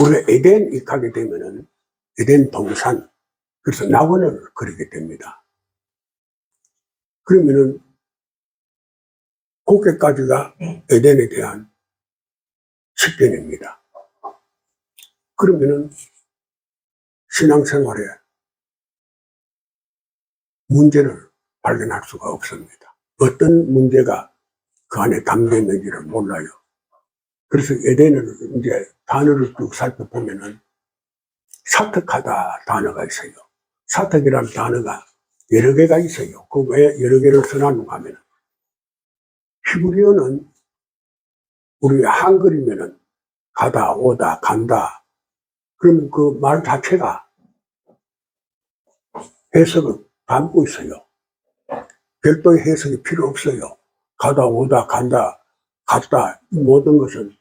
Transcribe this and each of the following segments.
우리가 에덴 익하게 되면은 에덴 동산, 그래서 낙원을 그리게 됩니다. 그러면은 거기까지가 에덴에 대한 식견입니다. 그러면은 신앙생활에 문제를 발견할 수가 없습니다. 어떤 문제가 그 안에 담겨 있는지를 몰라요. 그래서 에덴을 이제 단어를 쭉 살펴보면은 사특하다 단어가 있어요. 사특이라는 단어가 여러 개가 있어요. 그 왜 여러 개를 써놨는가 하면 히브리어는 우리 한글이면은 가다, 오다, 간다. 그러면 그 말 자체가 해석을 담고 있어요. 별도의 해석이 필요 없어요. 가다, 오다, 간다, 갔다, 이 모든 것은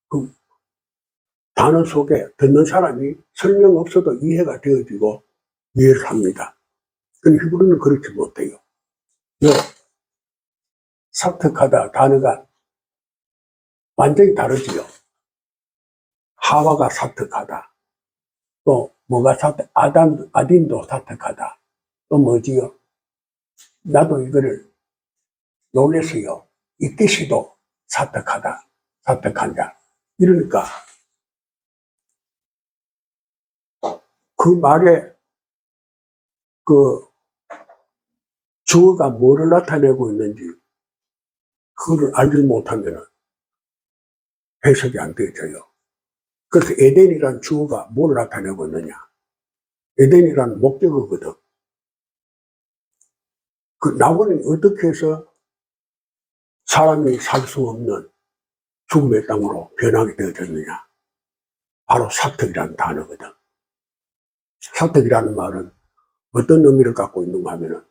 그 단어 속에 듣는 사람이 설명 없어도 이해가 되어지고 이해를 합니다. 근데 히브리는 그렇지 못해요. 사특하다 단어가 완전히 다르지요. 하와가 사특하다. 또 뭐가 아딘도 사특하다. 또 뭐지요? 나도 이거를 놀랬어요. 이때시도 사특하다. 사특한다. 이러니까 그 말에 그 주어가 뭐를 나타내고 있는지 그거를 알지 못하면 해석이 안 되어져요. 그래서 에덴이란 주어가 뭘 나타내고 있느냐. 에덴이란 목적어거든. 그 낙원이 어떻게 해서 사람이 살 수 없는 죽음의 땅으로 변하게 되어졌느냐. 바로 사특이라는 단어거든. 사특이라는 말은 어떤 의미를 갖고 있는가 하면은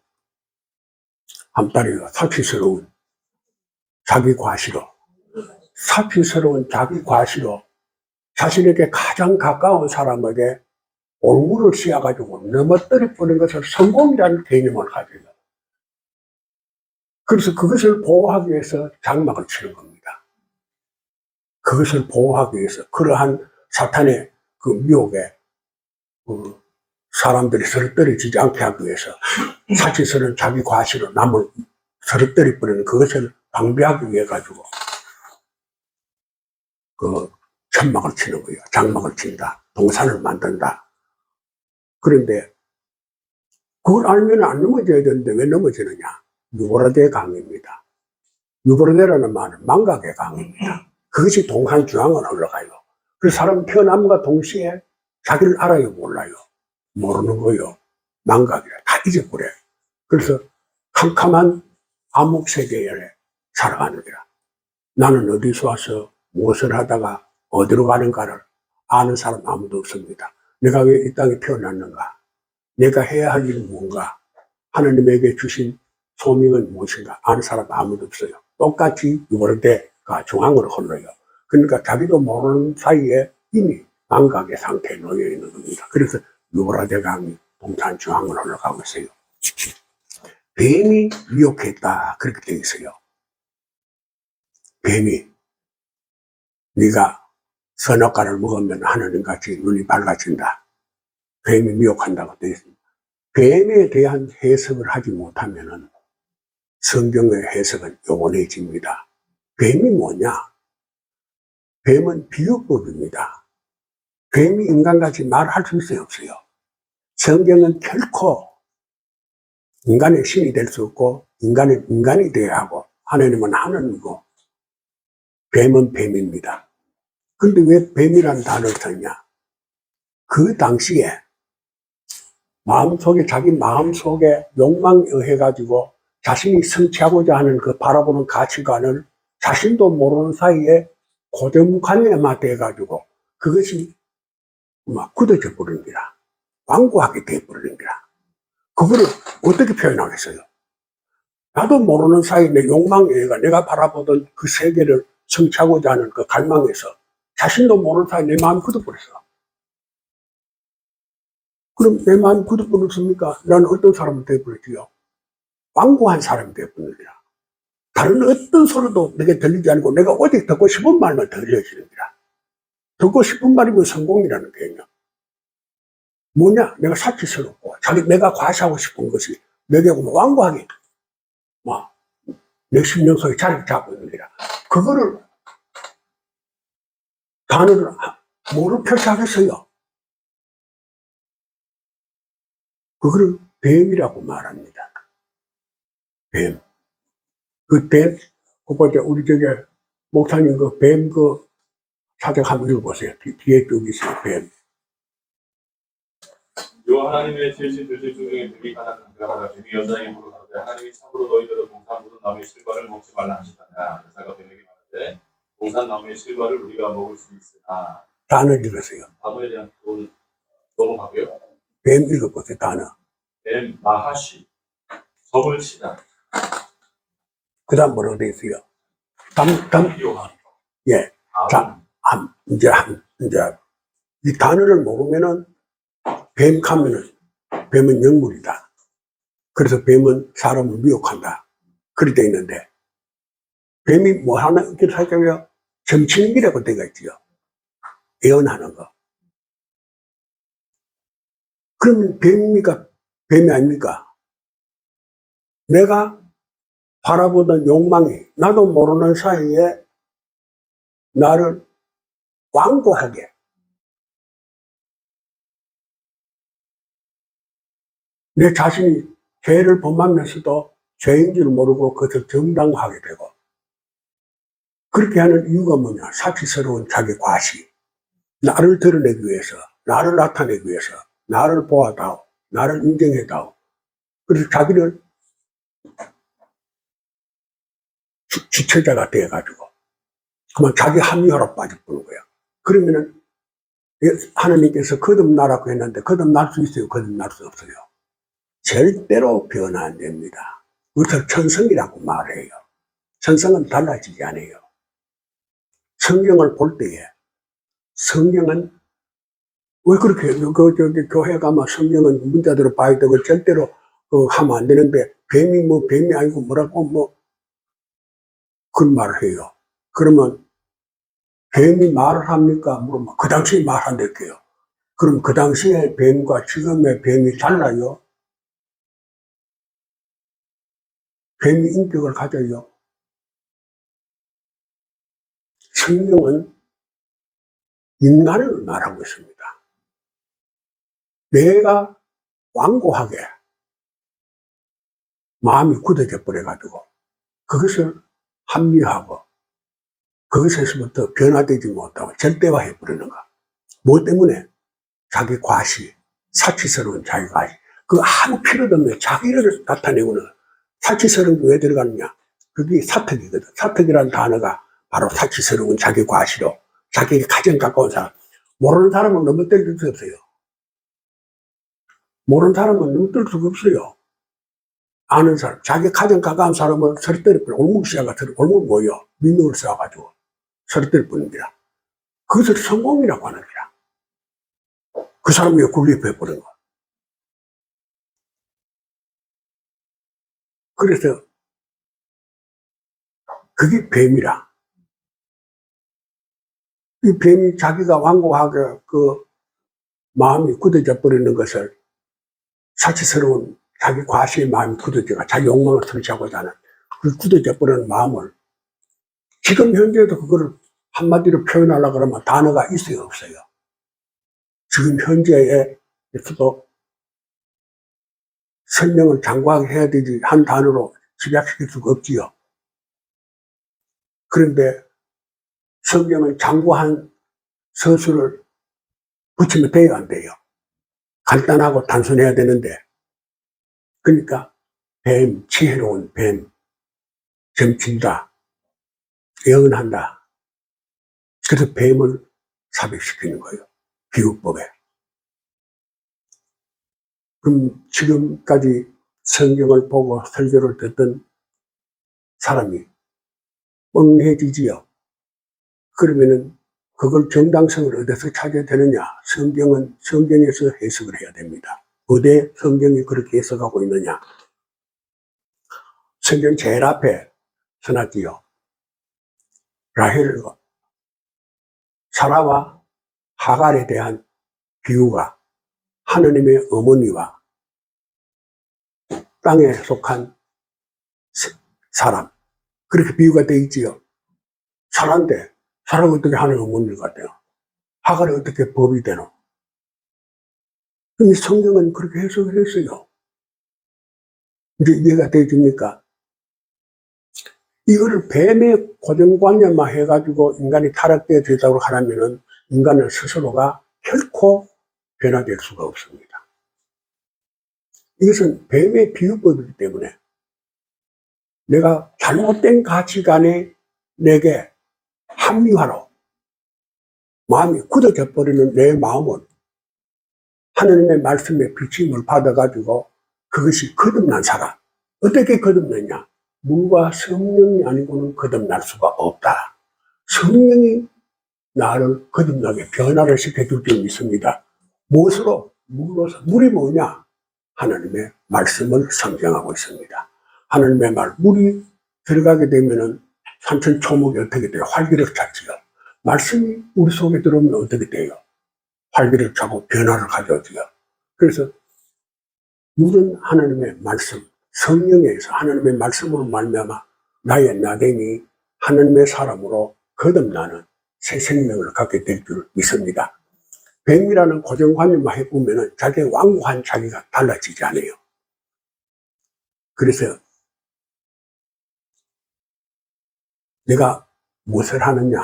암따리가 사치스러운 자기 과시로, 사치스러운 자기 과시로 자신에게 가장 가까운 사람에게 올무를 씌워가지고 넘어뜨려 버린 것을 성공이라는 개념을 가져요. 그래서 그것을 보호하기 위해서 장막을 치는 겁니다. 그것을 보호하기 위해서 그러한 사탄의 그 미혹에 사람들이 서럽떨어지지 않게 하기 위해서 사치스러운 자기 과시로 남을 서럽떨어 버리는 그것을 방비하기 위해 가지고 그 천막을 치는 거예요. 장막을 친다. 동산을 만든다. 그런데 그걸 알면 안 넘어져야 되는데 왜 넘어지느냐? 유보라데 강입니다. 유보라데라는 말은 망각의 강입니다. 그것이 동산 중앙을 흘러가요. 그래서 사람 태어남과 동시에 자기를 알아요, 몰라요? 모르는 거요. 망각이라 다 잊어버려요. 그래서 캄캄한 암흑 세계에 살아가는 거라. 나는 어디서 와서 무엇을 하다가 어디로 가는가를 아는 사람 아무도 없습니다. 내가 왜 이 땅에 태어났는가? 내가 해야 할 일은 뭔가? 하나님에게 주신 소명은 무엇인가? 아는 사람 아무도 없어요. 똑같이 유월대가 중앙으로 흘러요. 그러니까 자기도 모르는 사이에 이미 망각의 상태에 놓여 있는 겁니다. 그래서 유월대강이 동산 중앙으로 흘러가고 있어요. 뱀이 미혹했다. 그렇게 되어 있어요. 뱀이 네가 선악과를 먹으면 하나님같이 눈이 밝아진다. 뱀이 미혹한다고 되어 있습니다. 뱀에 대한 해석을 하지 못하면 성경의 해석은 요원해집니다. 뱀이 뭐냐? 뱀은 비유법입니다. 뱀이 인간같이 말할 수 있어요, 없어요? 성경은 결코 인간의 신이 될 수 없고 인간은 인간이 되어야 하고 하나님은 하나님이고 뱀은 뱀입니다. 그런데 왜 뱀이라는 단어를 썼냐? 그 당시에 마음속에 자기 마음속에 욕망에 의해 가지고 자신이 성취하고자 하는 그 바라보는 가치관을 자신도 모르는 사이에 고정관념화 돼 가지고 그것이 막 굳어져 버린 거라. 완고하게 돼 버린 거라. 그거를 어떻게 표현하겠어요? 나도 모르는 사이에 내 욕망에 의해 내가 바라보던 그 세계를 성취하고자 하는 그 갈망에서 자신도 모르는 사이에 내 마음이 굳어버렸어. 그럼 내 마음이 굳어버렸습니까? 나는 어떤 사람이 되어버렸지요? 완고한 사람이 되어버립니다. 다른 어떤 소리도 내게 들리지 않고 내가 오직 듣고 싶은 말만 들려지는 거라. 듣고 싶은 말이면 성공이라는 거예요. 뭐냐? 내가 사치스럽고, 내가 과시하고 싶은 것이 내게 완고하게, 막, 몇십 년 속에 자리를 잡고 있는 거라. 그거를, 단어를 뭐로 표시하겠어요? 그거를 뱀이라고 말합니다. 뱀. 그 뱀, 그거 우리 목사님 뱀 사적 한번 읽어보세요. 뒤에 쭉 있어요, 뱀. 요 하나님의 지으신 들들 중에 뱀이 가장 강대하다. 뱀이 여자의 입으로 가로되 하나님이 참으로 너희들은 동산 모든 나무의 실과를 먹지 말라 하시다냐. 여자가 뱀에게 말하되 동산 나무의 실과를 우리가 먹을 수 있으나. 단어 읽으세요. 단어에 대한 돈 넘어가고요. 뱀 읽어보세요, 단어. 뱀 마하시 점을 치다. 그 다음 뭐라고 되어 있어요? 요한. 예. 이제 이 단어를 모르면은 뱀 가면은 뱀은 영물이다. 그래서 뱀은 사람을 미혹한다. 그렇게 되어 있는데 뱀이 뭐 하나 이렇게 살짝요 점치는 기라고 되어 있지요. 예언하는 거. 그러면 뱀이 아닙니까? 내가 바라보던 욕망이 나도 모르는 사이에 나를 완고하게 내 자신이 죄를 범하면서도 죄인 줄 모르고 그것을 정당화하게 되고 그렇게 하는 이유가 뭐냐? 사치스러운 자기 과시. 나를 드러내기 위해서, 나를 나타내기 위해서, 나를 보아다오, 나를 인정해다오. 그래서 자기를 주체자가 돼가지고 그만 자기 합리화로 빠져버는 거야. 그러면은 하나님께서 거듭나라고 했는데 거듭날 수 있어요? 거듭날 수 없어요? 절대로 변화 안 됩니다. 그것을 천성이라고 말해요. 천성은 달라지지 않아요. 성경을 볼 때에 성경은 왜 그렇게 교회 가면 성경은 문자대로 봐야 되고 절대로 하면 안 되는데 뱀이 아니고 뭐라고 그런 말을 해요. 그러면 뱀이 말을 합니까? 물으면 그 당시에 말한댔게요. 그럼 그 당시에 뱀과 지금의 뱀이 달라요? 뱀이 인격을 가져요? 성경은 인간을 말하고 있습니다. 내가 완고하게 마음이 굳어져 버려가지고 그것을 합리화하고 그것에서부터 변화되지 못하고 절대화해 버리는 거. 뭐 때문에? 자기 과시, 사치스러운 자기 과시. 그 아무 필요도 없는 자기를 나타내고는 사치스러운 게 왜 들어가느냐? 그게 사특이거든. 사특이라는 단어가 바로 사치스러운 자기 과시로 자기에게 가장 가까운 사람. 모르는 사람은 넘어뜨릴 수 없어요. 모르는 사람은 넘어뜨릴 수가 없어요. 아는 사람, 자기 가장 가까운 사람을 서리때릴 뿐, 올목시야가 올목 뭐예요? 민명을 써가지고 서리때릴 뿐입니다. 그것을 성공이라고 하는 거야. 그 사람이 굴립해버린 거. 그래서 그게 뱀이라. 이 뱀이 자기가 완고하게 마음이 굳어져 버리는 것을 사치스러운 자기 과시의 마음이 굳어져가 자기 욕망을 설치하고자 하는 그 굳어져 버리는 마음을 지금 현재도 그거를 한마디로 표현하려고 그러면 단어가 있어요, 없어요? 지금 현재에서도 설명을 장구하게 해야 되지 한 단어로 집약시킬 수가 없지요. 그런데 성경은 장구한 서술을 붙이면 돼요, 안 돼요? 간단하고 단순해야 되는데 그러니까 뱀, 지혜로운 뱀, 점친다, 예언한다. 그래서 뱀을 삽입시키는 거예요. 비유법에. 그럼 지금까지 성경을 보고 설교를 듣던 사람이 뻥해지지요. 그러면은 그걸 정당성을 어디서 찾아야 되느냐? 성경은 성경에서 해석을 해야 됩니다. 어디 성경이 그렇게 해석하고 있느냐? 성경 제일 앞에 써놨지요. 라헬과 사라와 하갈에 대한 비유가 하느님의 어머니와 땅에 속한 사람, 그렇게 비유가 되어 있지요. 사람인데 사람이 어떻게 하느님 어머니가 돼요? 하갈이 어떻게 법이 되노? 이 성경은 그렇게 해석을 했어요. 이제 이해가 되십니까? 이거를 뱀의 고정관념만 해가지고 인간이 타락되어 되도록 하려면은 인간은 스스로가 결코 변화될 수가 없습니다. 이것은 뱀의 비유법이기 때문에 내가 잘못된 가치관에 내게 합리화로 마음이 굳어져 버리는 내 마음은 하느님의 말씀에 비침을 받아가지고 그것이 거듭난 사람. 어떻게 거듭났냐? 물과 성령이 아니고는 거듭날 수가 없다. 성령이 나를 거듭나게 변화를 시켜줄 줄 믿습니다. 무엇으로? 물로서. 물이 뭐냐? 하나님의 말씀을 상징하고 있습니다. 하나님의 말, 물이 들어가게 되면은 산천초목이 어떻게 돼요? 활기를 찾지요. 말씀이 우리 속에 들어오면 어떻게 돼요? 활기를 차고 변화를 가져오지요. 그래서 물은 하나님의 말씀, 성령에서 하나님의 말씀으로 말미암아 나의 나됨이 하나님의 사람으로 거듭나는 새 생명을 갖게 될 줄 믿습니다. 뱀이라는 고정관념만 해보면 자기의 완고한 자기가 달라지지 않아요. 그래서 내가 무엇을 하느냐,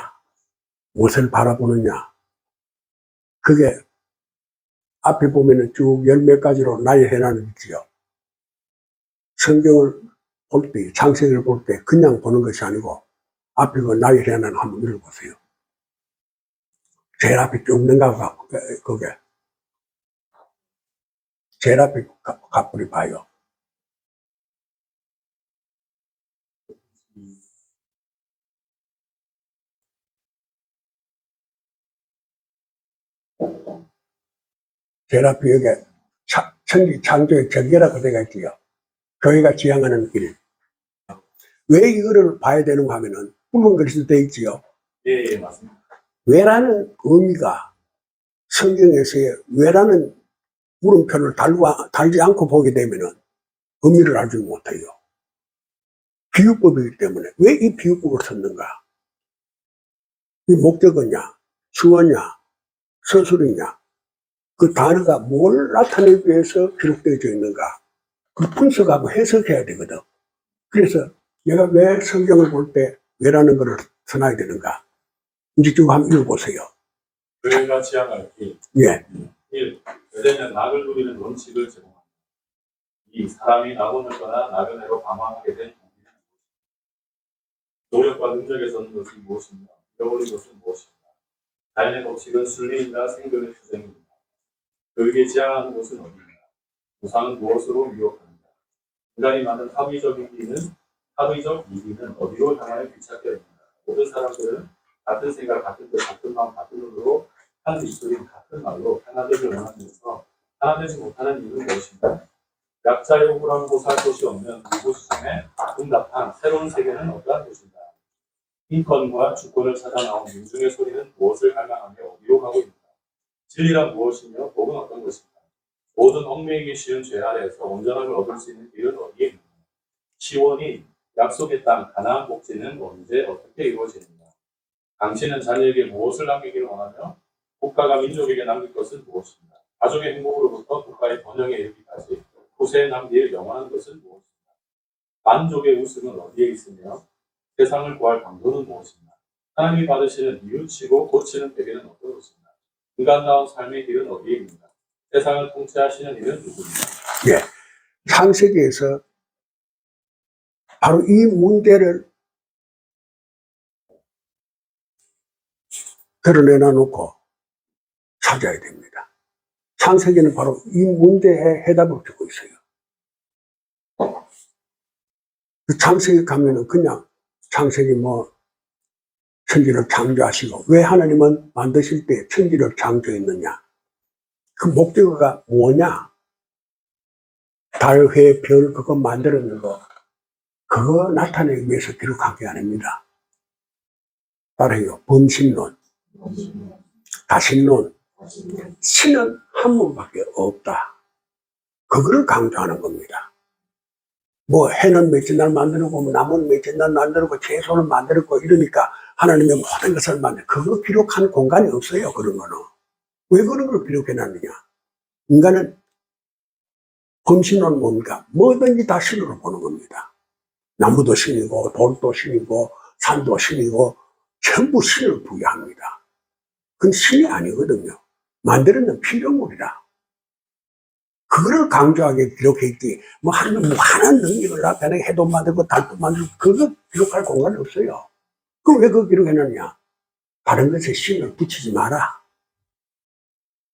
무엇을 바라보느냐, 그게 앞에 보면은 쭉 열 몇 가지로 나열해놨지요. 성경을 볼 때, 창세기를 볼 때 그냥 보는 것이 아니고 앞에 그 나열해놓은 한번 읽어보세요. 제일 앞에 쭉 넘어가, 그게. 제일 앞에 가쁘리 봐요. 제일 앞에 여기 천지 창조의 전개라고 되어 있지요. 교회가 지향하는 길. 왜 이거를 봐야 되는가 하면은 붉은 글씨도 되어 있지요. 예, 맞습니다. 왜라는 의미가 성경에서의 왜라는 물음표를 달지 않고 보게 되면은 의미를 알지 못해요. 비유법이기 때문에 왜 이 비유법을 썼는가? 이 목적어냐, 주어냐, 서술이냐, 그 단어가 뭘 나타내기 위해서 기록되어져 있는가? 그 분석하고 해석해야 되거든. 그래서 내가 왜 성경을 볼 때 왜라는 것을 써놔야 되는가? 이제 쭉 한번 읽어보세요. 교회가 지향할 길. 예. 1. 교회는 낙을 누리는 원칙을 제공합니다. 2. 사람이 낙원을 떠나 나그네로 방황하게 된 동기는 무엇입니까? 노력과 능력에서는 것이 무엇이며 잃어버린 것은 무엇입니까? 자연의 법칙은 순리인가 생존의 투쟁입니다. 교육에 지향하는 곳은 어디입니까? 우상은 무엇으로 유혹합니까? 인간이 만든 합의적 이기는 어디로 향하여 귀착되어 있는가? 모든 사람들은 같은 생각, 같은 뜻, 같은 마음, 같은 눈으로 한 입술인 같은 말로 하나되길 원하면서 하나되지 못하는 이유는 무엇인가? 약자의 억울함을 고사할 곳이 없는 무고수성에 응답한 새로운 세계는 어떠한 곳인가? 인권과 주권을 찾아 나온 민중의 소리는 무엇을 갈망하며 어디로 가고 있는가? 진리란 무엇이며 복은 어떤 것인가? 모든 얽매이기 쉬운 죄 아래에서 온전함을 얻을 수 있는 길은 어디에 있는가? 시온이 약속의 땅 가나안 복지는 언제 어떻게 이루어지는가? 당신은 자녀에게 무엇을 남기기를 원하며 국가가 민족에게 남길 것은 무엇인가? 가족의 행복으로부터 국가의 번영에 이르기까지 후세에 남길 영원한 것은 무엇인가? 만족의 웃음은 어디에 있으며 세상을 구할 방도는 무엇인가? 하나님이 받으시는 이웃치고 고치는 베개는 어떤 것인가? 인간다운 삶의 길은 어디에 있는가? 세상을 통치하시는 이는 누구인가? 예. 창세기에서 바로 이 문제를 드러내놔 놓고 찾아야 됩니다. 창세기는 바로 이 문제에 해답을 주고 있어요. 그 창세기 가면은 그냥 창세기 천지를 창조하시고 왜 하나님은 만드실 때 천지를 창조했느냐? 그 목적어가 뭐냐? 달, 회, 별 그거 만들었는 거 그거 나타내기 위해서 기록한 게 아닙니다. 따라요. 범신론. 다신론. 신은 한 분밖에 없다. 그거를 강조하는 겁니다. 뭐 해는 며칠 날 만들고 남은 며칠 날 만들고 채소를 만들고 이러니까 하나님의 모든 것을 만들. 그거 기록한 공간이 없어요. 그런 거는. 왜 그런 걸 기록해놨느냐. 인간은 범신은 뭡니까? 뭐든지 다 신으로 보는 겁니다. 나무도 신이고 돌도 신이고 산도 신이고 전부 신을 부여합니다. 그건 신이 아니거든요. 만드는 피조물이라. 그거를 강조하게 기록했지. 뭐 하나님 무한한 능력을 나타내 해도 만들고 달도 만들고 그거 기록할 공간이 없어요. 그럼 왜 그거 기록해놨냐? 다른 것에 신을 붙이지 마라.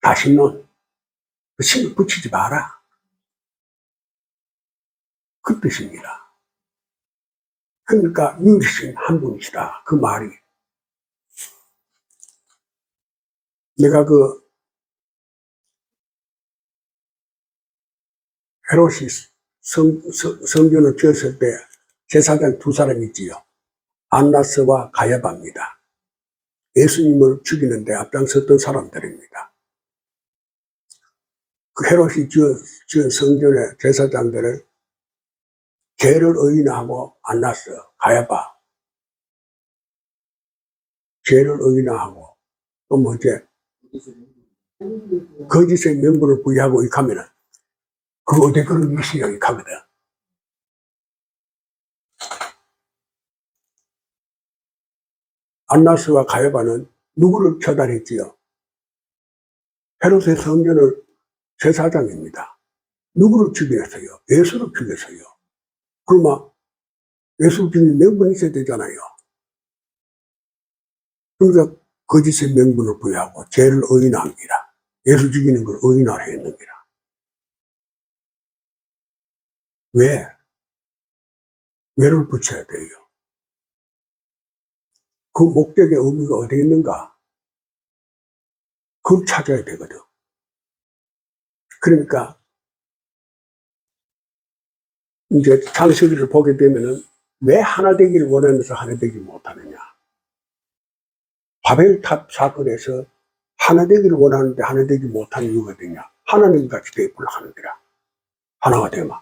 다신론. 그 신을 붙이지 마라. 그 뜻입니다. 그러니까 유일신 한 분이시다. 그 말이. 내가 그 헤롯이 성전을 지었을 때 제사장 두 사람 있지요. 안나스와 가야바입니다. 예수님을 죽이는데 앞장섰던 사람들입니다. 그 헤롯이 지은 성전의 제사장들을 죄를 의인하고 안나스, 가야바 죄를 의인하고 또 뭐지 거짓의 명분을 부여하고 이렇게 하면은 그 어디 그런 미시여 이렇게 하거든. 안나스와 가야바는 누구를 처단했지요? 헤롯의 성전을 제사장입니다. 누구를 죽였어요? 예수를 죽였어요. 그러면 예수 죽인 명분이 있어야 되잖아요. 그러니까 거짓의 명분을 부여하고 죄를 의인합니다. 예수 죽이는 걸 의인하라 했느니라. 왜? 왜를 붙여야 돼요? 그 목적의 의미가 어디 있는가? 그걸 찾아야 되거든. 그러니까 이제 창세기를 보게 되면은 왜 하나 되기를 원하면서 하나 되지 못하느냐? 바벨탑 사건에서 하나 되기를 원하는데 하나 되지 못하는 이유가 뭐냐? 하나님 같이 되어보려고 하는 거라. 하나가 되면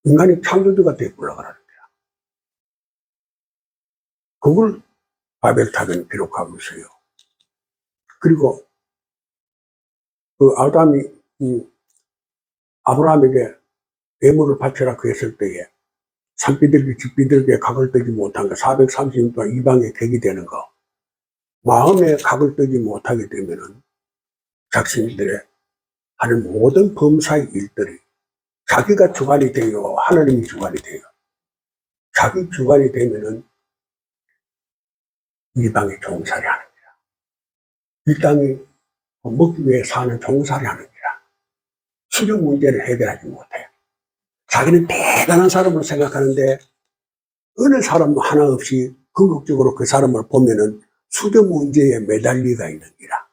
인간이 창조주가 되어보려고 하는 거야. 그걸 바벨탑에 기록하고 있어요. 그리고 그 아담이 아브라함에게 예물을 바쳐라 했을 때에 산비둘기 집비둘기에 각을 뜨지 못한 거 430년 동안 이방에 객이 되는 거 마음에 각을 뜨지 못하게 되면은 자신들의 하는 모든 범사의 일들이 자기가 주관이 돼요. 하나님이 주관이 돼요. 자기 주관이 되면은 이방에 종살이 하는 거야. 이 땅이 먹기 위해 사는 종살이 하는 거야. 수령 문제를 해결하지 못해요. 자기는 대단한 사람으로 생각하는데 어느 사람 하나 없이 궁극적으로 그 사람을 보면은 수령 문제에 매달리가 있는 기라.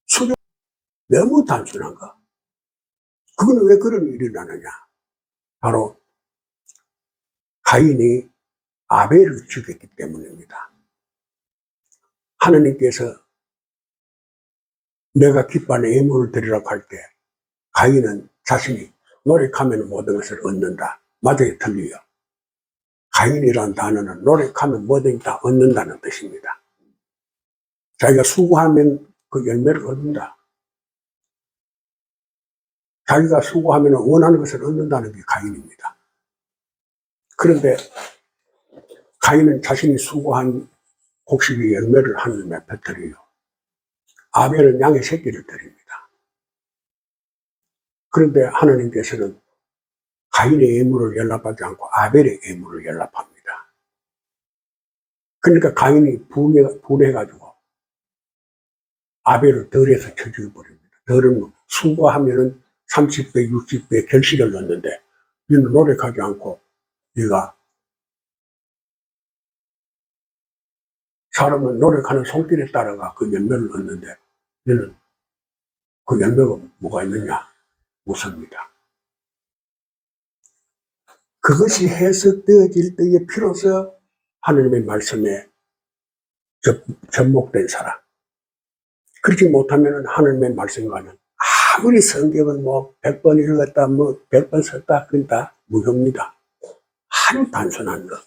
수령 너무 단순한 거. 그건 왜 그런 일이 일어나느냐? 바로 가인이 아벨을 죽였기 때문입니다. 하나님께서 내가 기뻐하는 예물을 드리라고 할 때 가인은 자신이 노력하면 모든 것을 얻는다. 맞아요, 틀려요. 가인이라는 단어는 노력하면 뭐든지 다 얻는다는 뜻입니다. 자기가 수고하면 그 열매를 얻는다. 자기가 수고하면 원하는 것을 얻는다는 게 가인입니다. 그런데 가인은 자신이 수고한 곡식의 열매를 하늘에 퍼뜨려요. 아벨은 양의 새끼를 드립니다. 그런데 하나님께서는 가인의 예물을 연락하지 않고 아벨의 예물을 연락합니다. 그러니까 가인이 분해가지고 아벨을 덜에서 쳐 죽여버립니다. 덜은 수고하면은 30배, 60배 결실을 넣는데 너는 노력하지 않고 네가 사람은 노력하는 손길에 따라가 그 열매를 얻는데 너는 그 열매가 뭐가 있느냐? 무섭니다. 그것이 해석되어질 때에 비로소 하나님의 말씀에 접목된 사람, 그렇지 못하면 하나님의 말씀과는 아무리 성경은 뭐 100번 읽었다, 뭐 100번 썼다, 그건 다 무효입니다. 아주 단순한 것.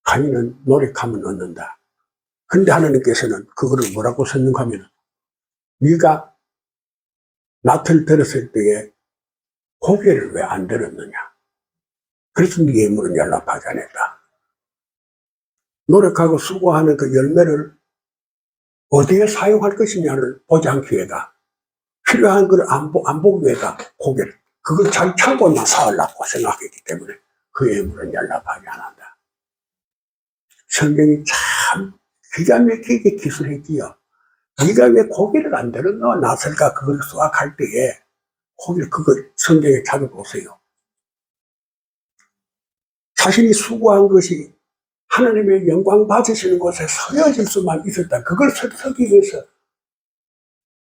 가인은 노력하면 얻는다. 근데 하나님께서는 그거를 뭐라고 설명하면, 네가 낫을 들었을 때에 고개를 왜 안 들었느냐. 그래서 네 예물은 연락하지 않았다. 노력하고 수고하는 그 열매를 어디에 사용할 것이냐를 보지 않기 위해다. 필요한 걸 안 보기 위해다. 고개를. 그걸 자기 창고만 사으려고 생각했기 때문에 그 예물은 연락하지 않았다. 성경이 참 기가 막히게 기술했지요. 네가 왜 고개를 안 들었노? 나설까 그걸 수확할 때에 고개를, 그걸 성경에 찾아보세요. 자신이 수고한 것이 하나님의 영광 받으시는 곳에 서여질 수만 있었다. 그걸 서기 위해서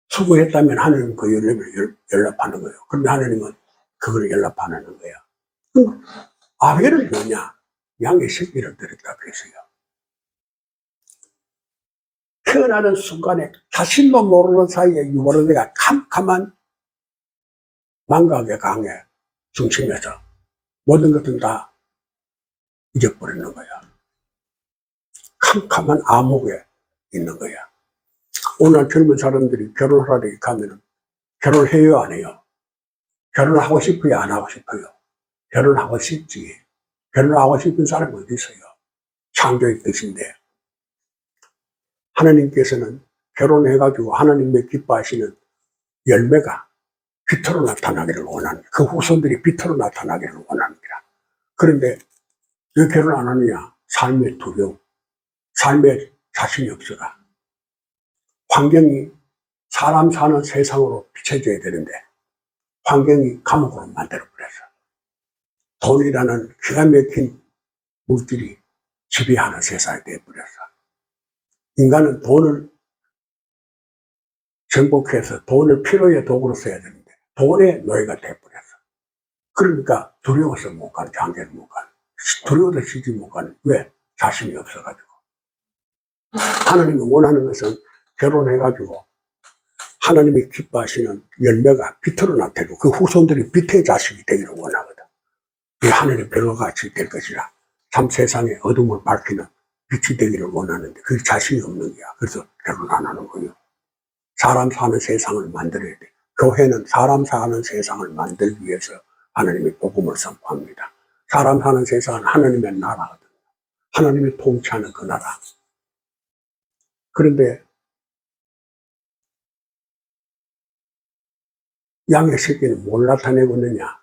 수고했다면 하나님은 그 열매를 연락하는 거예요. 그런데 하나님은 그걸 연락 안 하는 거야. 아벨은 뭐냐? 양의 새끼를 드렸다 그랬어요. 태어나는 순간에 자신도 모르는 사이에 유월어대가 캄캄한 망각의 강에 중심에서 모든 것은 다 잊어버리는 거야. 캄캄한 암흑에 있는 거야. 오늘 젊은 사람들이 결혼하러 가면은 결혼해요, 안 해요? 결혼하고 싶어요, 안 하고 싶어요? 결혼하고 싶지. 결혼하고 싶은 사람이 어디 있어요? 창조의 뜻인데. 하나님께서는 결혼해가지고 하나님의 기뻐하시는 열매가 빛으로 나타나기를 원합니다. 그 후손들이 빛으로 나타나기를 원합니다. 그런데 왜 결혼 안 하느냐? 삶의 두려움, 삶의 자신이 없어가. 환경이 사람 사는 세상으로 비춰져야 되는데 환경이 감옥으로 만들어버렸어. 돈이라는 기가 막힌 물질이 지배하는 세상이 되어버렸어. 인간은 돈을 정복해서 돈을 필요의 도구로 써야 되는데 돈의 노예가 되어버렸어. 그러니까 두려워서 못 가는, 장계를 못 가는, 두려워서 쉬지 못 가는. 왜? 자신이 없어가지고. 하나님이 원하는 것은 결혼해가지고 하나님이 기뻐하시는 열매가 빛으로 나타나고 그 후손들이 빛의 자식이 되기를 원하거든. 이 하늘의 별과 같이 될 것이라. 참 세상에 어둠을 밝히는 빛이 되기를 원하는데 그 자신이 없는 거야. 그래서 결혼 안 하는 거예요. 사람 사는 세상을 만들어야 돼. 교회는 사람 사는 세상을 만들기 위해서 하나님의 복음을 선포합니다. 사람 사는 세상은 하나님의 나라거든요. 하나님이 통치하는 그 나라. 그런데 양의 새끼는 뭘 나타내고 있느냐?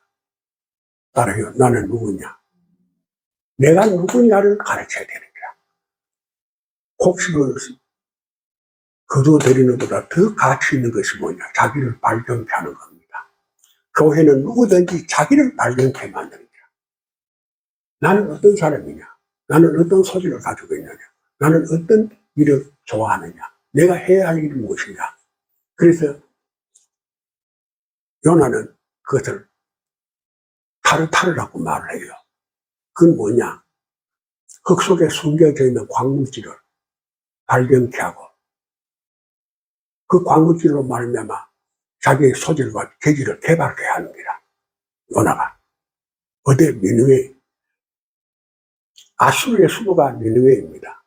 따라요. 나는 누구냐? 내가 누구냐를 가르쳐야 되는 거야. 곡식을 거두어들이는 것보다 더 가치 있는 것이 뭐냐? 자기를 발견케 하는 겁니다. 교회는 누구든지 자기를 발견케 만드는 거야. 나는 어떤 사람이냐? 나는 어떤 소질을 가지고 있느냐? 나는 어떤 일을 좋아하느냐? 내가 해야 할 일이 무엇인가? 그래서 요나는 그것을 타르타르라고 말을 해요. 그건 뭐냐? 흙 속에 숨겨져 있는 광물질을 발견케 하고 그 광물질로 말미암아 자기의 소질과 재질을 개발케 하는 거라. 요나가 어디 니느웨, 아수르의 수도가 니느웨입니다.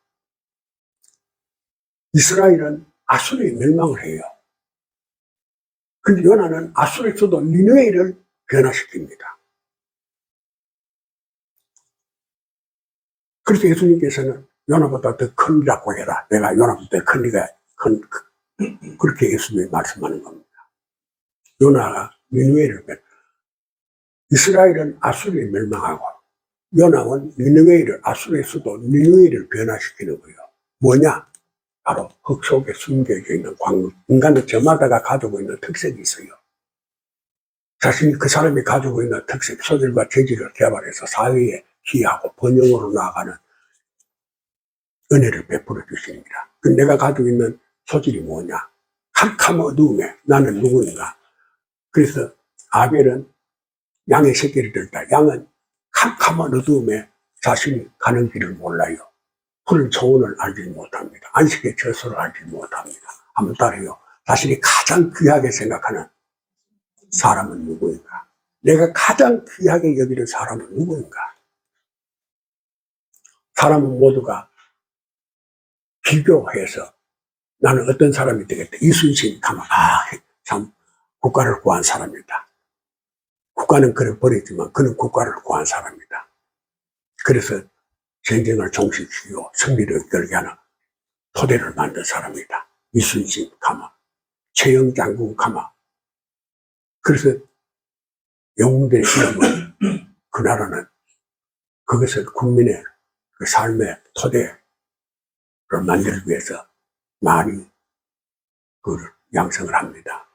이스라엘은 아수르의 멸망을 해요. 근데 요나는 아수르의 수도 니느웨를 변화시킵니다. 그래서 예수님께서는 요나보다 더 큰 일이라고 해라. 내가 요나보다 큰 일이가 그렇게 예수님이 말씀하는 겁니다. 요나가 니느웨를 이스라엘은 아수르에 멸망하고 요나는 니느웨를 아수르의 수도 니느웨를 변화시키는 거예요. 뭐냐? 바로 흙 속에 숨겨져 있는 광물. 인간은 저마다가 가지고 있는 특색이 있어요. 자신이 그 사람이 가지고 있는 특색, 소질과 재질을 개발해서 사회에 기여하고 번영으로 나아가는 은혜를 베풀어 주십니다. 내가 가지고 있는 소질이 뭐냐? 캄캄 어두움에 나는 누구인가? 그래서 아벨은 양의 새끼를 들다. 양은 캄캄한 어두움에 자신이 가는 길을 몰라요. 푸른 초원을 알지 못합니다. 안식의 처소를 알지 못합니다. 한번 따라요. 자신이 가장 귀하게 생각하는 사람은 누구인가? 내가 가장 귀하게 여기는 사람은 누구인가? 사람은 모두가 비교해서 나는 어떤 사람이 되겠다. 이순신 가면 참 국가를 구한 사람이다. 국가는 그를 버렸지만 그는 국가를 구한 사람이다. 그래서 전쟁을 종식시키고 승리를 이끌게 하는 토대를 만든 사람이다. 이순신 가마, 최영 장군 가마. 그래서 영웅들의 이름을 그 나라는 그것을 국민의 그 삶의 토대를 만들기 위해서 많이 그를 양성을 합니다.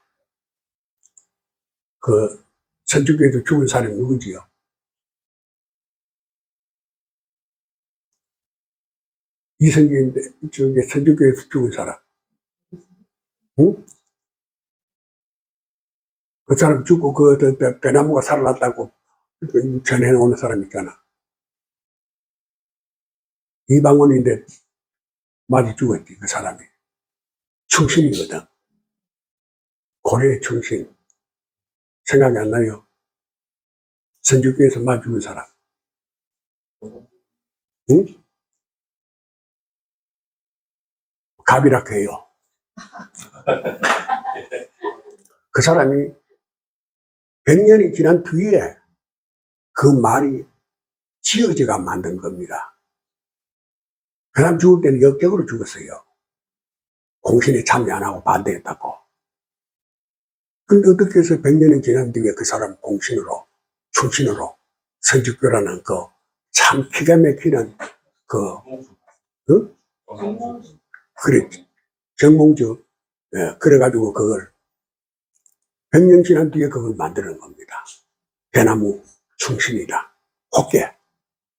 그 선조교에서 죽은 사람이 누구지요? 이성계인데 저기 선조교에서 죽은 사람, 응? 그 사람 죽고 그 배나무가 살아났다고 전해오는 사람 있잖아. 이방원인데 맞아 죽었지 그 사람이. 충신이거든. 고려의 충신. 생각이 안 나요? 선조교에서 맞아 죽은 사람. 응? 갑이라 해요. 그 사람이 100년이 지난 뒤에 그 말이 지어져가 만든 겁니다. 그 사람 죽을 때는 역적으로 죽었어요. 공신에 참여 안 하고 반대했다고. 근데 어떻게 해서 100년이 지난 뒤에 그 사람 공신으로, 충신으로 선조교라는 그 참 기가 막히는 응? 그래, 정몽주. 예, 그래가지고 그걸 100년 지난 뒤에 그걸 만드는 겁니다. 대나무 충신이다. 곱게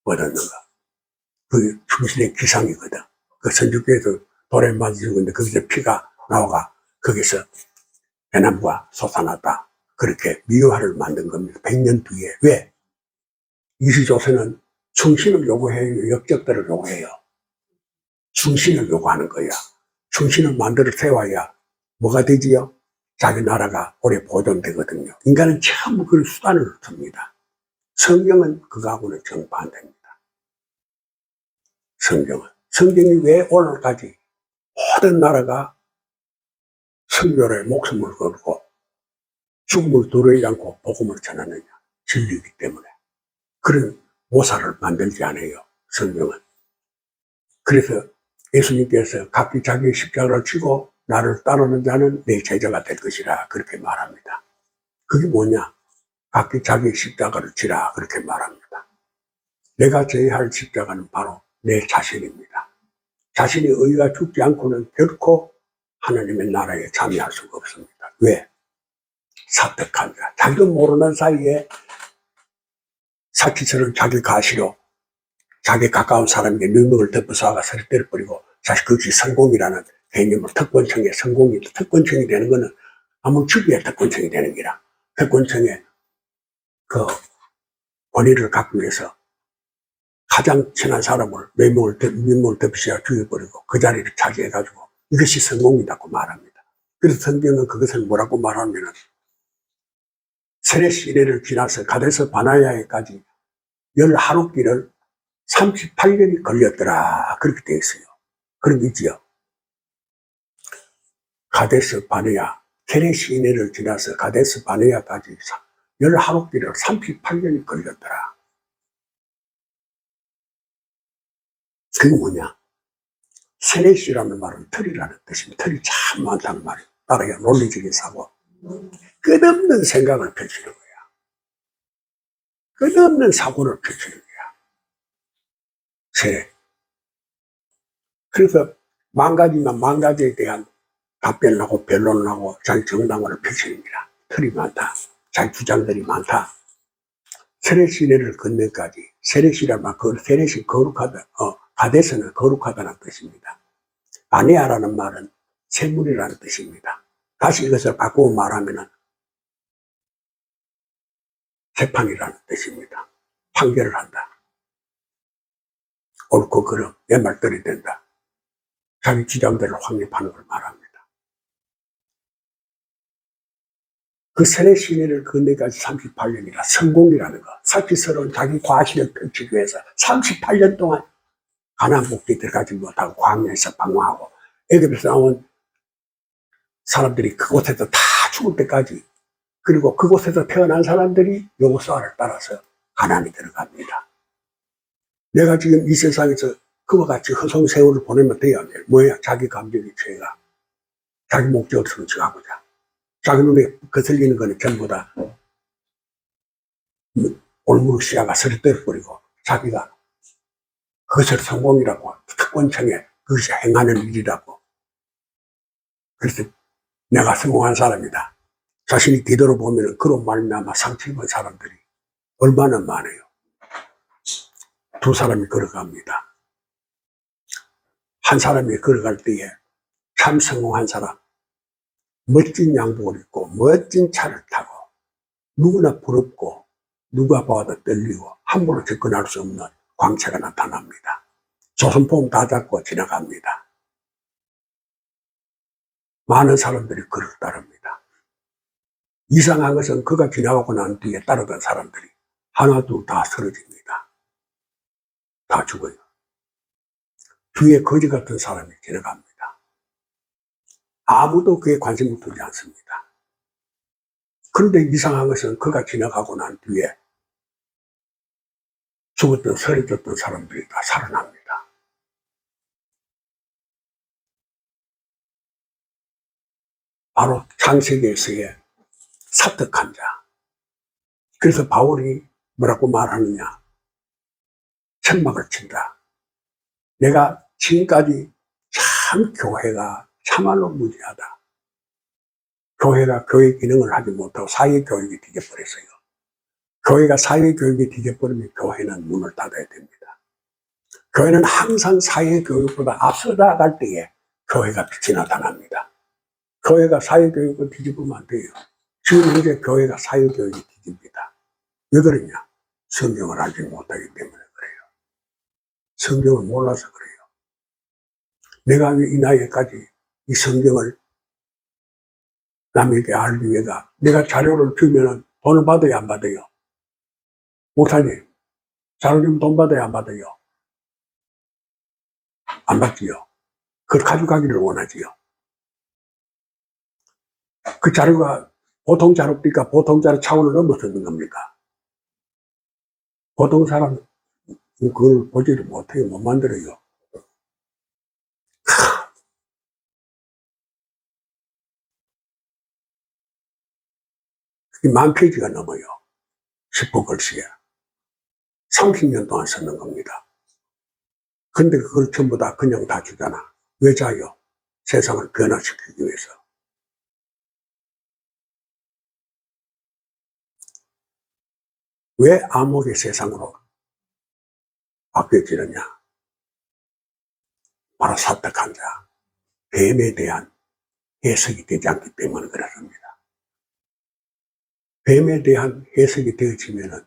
얻었는 거. 그 충신의 기상이거든. 그 선조교에서 돌에 맞아 죽었는데 거기서 피가 나와가 거기서 대나무가 솟아났다. 그렇게 미화를 만든 겁니다. 100년 뒤에. 왜? 이시조선은 충신을 요구해요. 역적들을 요구해요. 충신을 요구하는 거야. 충신을 만들어 세워야 뭐가 되지요? 자기 나라가 오래 보존되거든요. 인간은 전부 그 수단을 씁니다. 성경은 그거하고는 정반대입니다. 성경이 왜 오늘까지 모든 나라가 성결에 목숨을 걸고 죽음을 두려워하지 않고 복음을 전하느냐? 진리이기 때문에. 그런 모사를 만들지 않아요. 성경은. 그래서 예수님께서 각기 자기의 십자가를 지고 나를 따르는 자는 내 제자가 될 것이라 그렇게 말합니다. 그게 뭐냐? 각기 자기의 십자가를 지라 그렇게 말합니다. 내가 져야 할 십자가는 바로 내 자신입니다. 자신의 의가 죽지 않고는 결코 하나님의 나라에 참여할 수가 없습니다. 왜? 사택한 자. 자기도 모르는 사이에 사치처럼 자기 가시로 자기 가까운 사람에게 누명을 덮어서 서리 때려버리고 사실 그것이 성공이라는 개념을 특권층의 성공이 특권층이 되는 것은 아무 주기에 특권층이 되는 기라. 특권층의 그 권위를 갖기 위해서 가장 친한 사람을 누명을 덮으셔야 죽여버리고 그 자리를 차지해가지고 이것이 성공이라고 말합니다. 그래서 성경은 그것을 뭐라고 말하냐면 세례 시대를 지나서 가데스 바네아에까지 11길을 38년이 걸렸더라. 그렇게 되어 있어요. 그런 게 있지요. 가데스 바네아, 세례 시내를 지나서 가데스 바네아까지 11길을 38년이 걸렸더라. 그게 뭐냐? 세례시라는 말은 털이라는 뜻입니다. 털이 참 많다는 말이에요. 따라야 논리적인 사고. 끝없는 생각을 펼치는 거야. 끝없는 사고를 펼치는 거야. 세례. 그래서 망가지면 망가지에 대한 답변을 하고 변론을 하고 자기 정당화를 펼치는 거야. 털이 많다. 자기 주장들이 많다. 세례시내를 건너까지. 세례시란 말, 세례시 거룩하다. 가데스는 거룩하다는 뜻입니다. 바네아라는 말은 샘물이라는 뜻입니다. 다시 이것을 바꾸어 말하면 재판이라는 뜻입니다. 판결을 한다. 옳고 그름 내 말들이 된다. 자기 주장대로 확립하는 걸 말합니다. 그 세례 시내를 건네까지 38년이라 성공이라는 거. 사치스러운 자기 과실을 펼치기 위해서 38년 동안 가나안 복지에 들어가지 못하고 광야에서 방황하고 애굽에서 나온 사람들이 그곳에서 다 죽을 때까지, 그리고 그곳에서 태어난 사람들이 여호수아를 따라서 가나안에 들어갑니다. 내가 지금 이 세상에서 그와 같이 허송세월을 보내면 돼야 돼. 뭐야? 자기 감정이 죄가. 자기 목적을 성취하고자. 자기 눈에 거슬리는 거는 전부 다 올무시아가 서리떼버리고 자기가 그것을 성공이라고 특권청에 그것이 행하는 일이라고. 그래서 내가 성공한 사람이다. 자신이 뒤돌아보면 그런 말미암아 상처입은 사람들이 얼마나 많아요. 두 사람이 걸어갑니다. 한 사람이 걸어갈 때에 참 성공한 사람, 멋진 양복을 입고 멋진 차를 타고 누구나 부럽고 누가 봐도 떨리고 함부로 접근할 수 없는 광채가 나타납니다. 조선포음 다 잡고 지나갑니다. 많은 사람들이 그를 따릅니다. 이상한 것은 그가 지나가고 난 뒤에 따르던 사람들이 하나 둘 다 쓰러집니다. 다 죽어요. 뒤에 거지 같은 사람이 지나갑니다. 아무도 그에 관심을 두지 않습니다. 그런데 이상한 것은 그가 지나가고 난 뒤에 죽었던 쓰러졌던 사람들이 다 살아납니다. 바로 창세기에서의 사특한 자. 그래서 바울이 뭐라고 말하느냐? 천막을 친다. 내가 지금까지 참 교회가 참말로 무지하다. 교회가 교회 기능을 하지 못하고 사회교육이 뒤져버렸어요. 교회가 사회교육이 뒤져버리면 교회는 문을 닫아야 됩니다. 교회는 항상 사회교육보다 앞서 나갈 때에 교회가 빛이 나타납니다. 교회가 사회교육을 뒤집으면 안 돼요. 지금 현재 교회가 사회교육이 뒤집니다. 왜 그러냐? 성경을 알지 못하기 때문에 그래요. 성경을 몰라서 그래요. 내가 왜 이 나이에까지 이 성경을 남에게 알기 위해서 내가 자료를 주면 돈을 받아야 안 받아요? 목사님, 자료 주면 돈 받아야 안 받아요? 안 받지요. 그걸 가져가기를 원하지요. 그 자료가 보통 자료입니까? 보통 자료 차원을 넘어서는 겁니까? 보통 사람은 그걸 보지를 못해요. 못 만들어요. 그게 10,000페이지가 넘어요. 10부 글씨에. 30년 동안 쓰는 겁니다. 근데 그걸 전부 다 그냥 다 주잖아. 왜 자요? 세상을 변화시키기 위해서. 왜 암흑의 세상으로 바뀌어지느냐? 바로 사특한 자, 뱀에 대한 해석이 되지 않기 때문에 그렇습니다. 뱀에 대한 해석이 되어지면은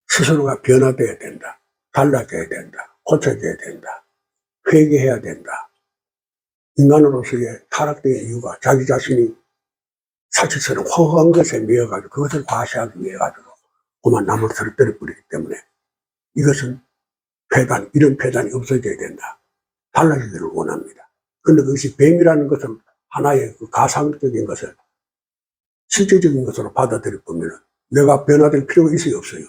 스스로가 변화되어야 된다. 달라져야 된다. 고쳐져야 된다. 회개해야 된다. 인간으로서의 타락된 이유가 자기 자신이 사실처럼 허황한 것에 매여가지고 그것을 과시하기 위해 가지고 그만 남을 쓰러뜨려 버리기 때문에 이것은 폐단, 이런 폐단이 없어져야 된다. 달라지기를 원합니다. 그런데 그것이 뱀이라는 것은 하나의 그 가상적인 것을 실제적인 것으로 받아들일 거면 내가 변화될 필요가 있어요, 없어요?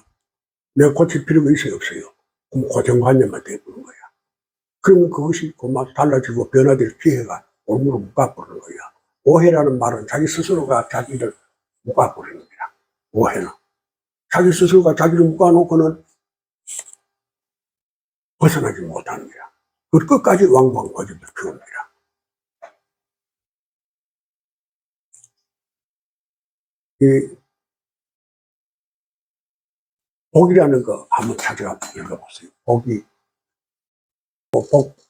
내가 고칠 필요가 있어요, 없어요? 그럼 고정관념만 되어버린 거야. 그러면 그것이 그만 달라지고 변화될 기회가 올무로 묶어버리는 거야. 오해라는 말은 자기 스스로가 자기를 묶어버리는 거야. 오해는. 자기 스스로가 자기를 묶어놓고는 벗어나지 못하는 거야. 그걸 끝까지 왕왕 고집을 피우는 거야. 이 복이라는 거 한번 찾아가 읽어보세요. 복이,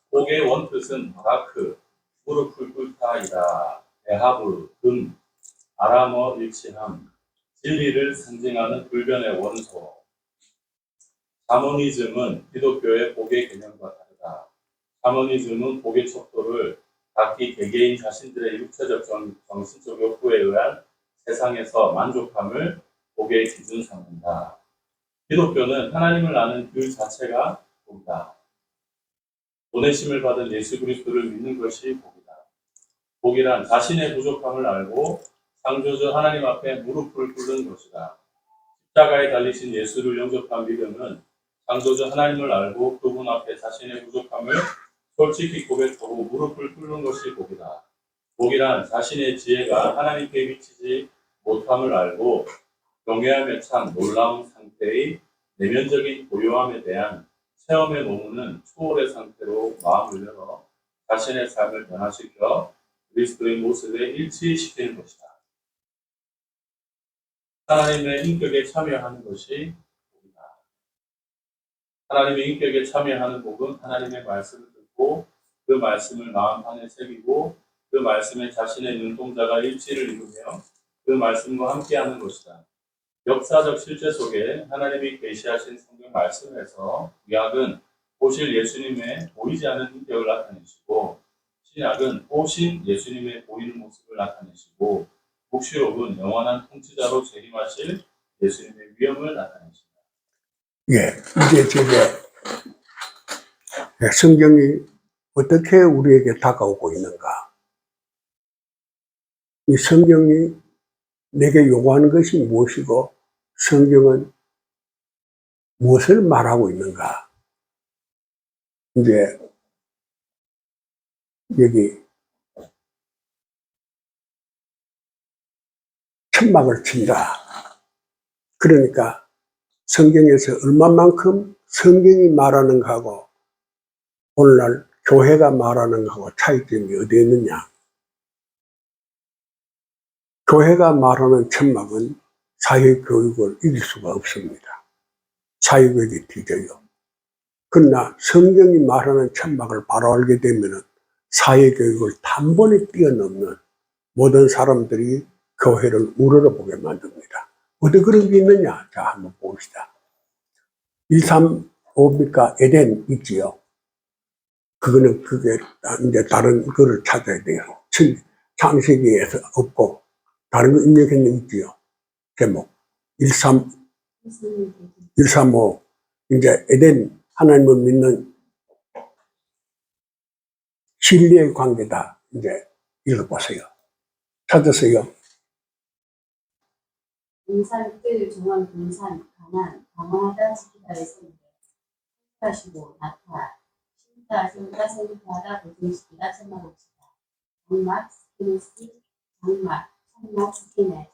복의 원뜻은 바라크, 무릎을 꿇다이다. 대하부, 아람어 일치함, 진리를 상징하는 불변의 원소, 샤머니즘은 기독교의 복의 개념과 다르다. 샤머니즘은 복의 척도를 각기 개개인 자신들의 육체적 정신적 욕구에 의한 세상에서 만족함을 복의 기준 삼는다. 기독교는 하나님을 아는 그 자체가 복이다. 보내심을 받은 예수 그리스도를 믿는 것이 복이다. 복이란 자신의 부족함을 알고 창조주 하나님 앞에 무릎을 꿇는 것이다. 십자가에 달리신 예수를 영접한 믿음은 창조주 하나님을 알고 그분 앞에 자신의 부족함을 솔직히 고백하고 무릎을 꿇는 것이 복이다. 복이란 자신의 지혜가 하나님께 미치지 못함을 알고 경외함에 찬 놀라운 상태의 내면적인 고요함에 대한 체험에 머무는 초월의 상태로 마음을 열어 자신의 삶을 변화시켜 그리스도의 모습에 일치시키는 것이다. 하나님의 인격에 참여하는 것이 복이다. 하나님의 인격에 참여하는 복은 하나님의 말씀을 듣고 그 말씀을 마음 안에 새기고 그 말씀에 자신의 눈동자가 일치를 이루며 그 말씀과 함께하는 것이다. 역사적 실제 속에 하나님이 계시하신 성경 말씀에서 구약은 오실 예수님의 보이지 않는 인격을 나타내시고 신약은 오신 예수님의 보이는 모습을 나타내시고黙示録은 영원한 통치자로 재림하실 예수님의 위엄을 나타내십니다. 예, 이제 성경이 어떻게 우리에게 다가오고 있는가? 이 성경이 내게 요구하는 것이 무엇이고 성경은 무엇을 말하고 있는가? 이제 여기 천막을 친다. 그러니까 성경에서 얼마만큼 성경이 말하는 거하고 오늘날 교회가 말하는 거하고 차이점이 어디에 있느냐? 교회가 말하는 천막은 사회교육을 이길 수가 없습니다. 사회교육이 뒤져요. 그러나 성경이 말하는 천막을 바로 알게 되면 사회교육을 단번에 뛰어넘는 모든 사람들이 교회를 우러러보게 만듭니다. 어디 그런 게 있느냐? 자, 한번 봅시다. 135니까 에덴 있지요. 그게 이제 다른 거를 찾아야 돼요. 창세기에서 없고, 다른 거 입력했는 있지요. 제목. 135. 이제 에덴, 하나님을 믿는 진리의 관계다. 이제 읽어보세요. 찾으세요. 인산 뜰 중앙 분산 가난 강화하다 지키다를 세우되 하시고 나타 신다 세우다 생각하다 보증시키다 천막옵시다. 장막 스키니스 장막 천막 스키네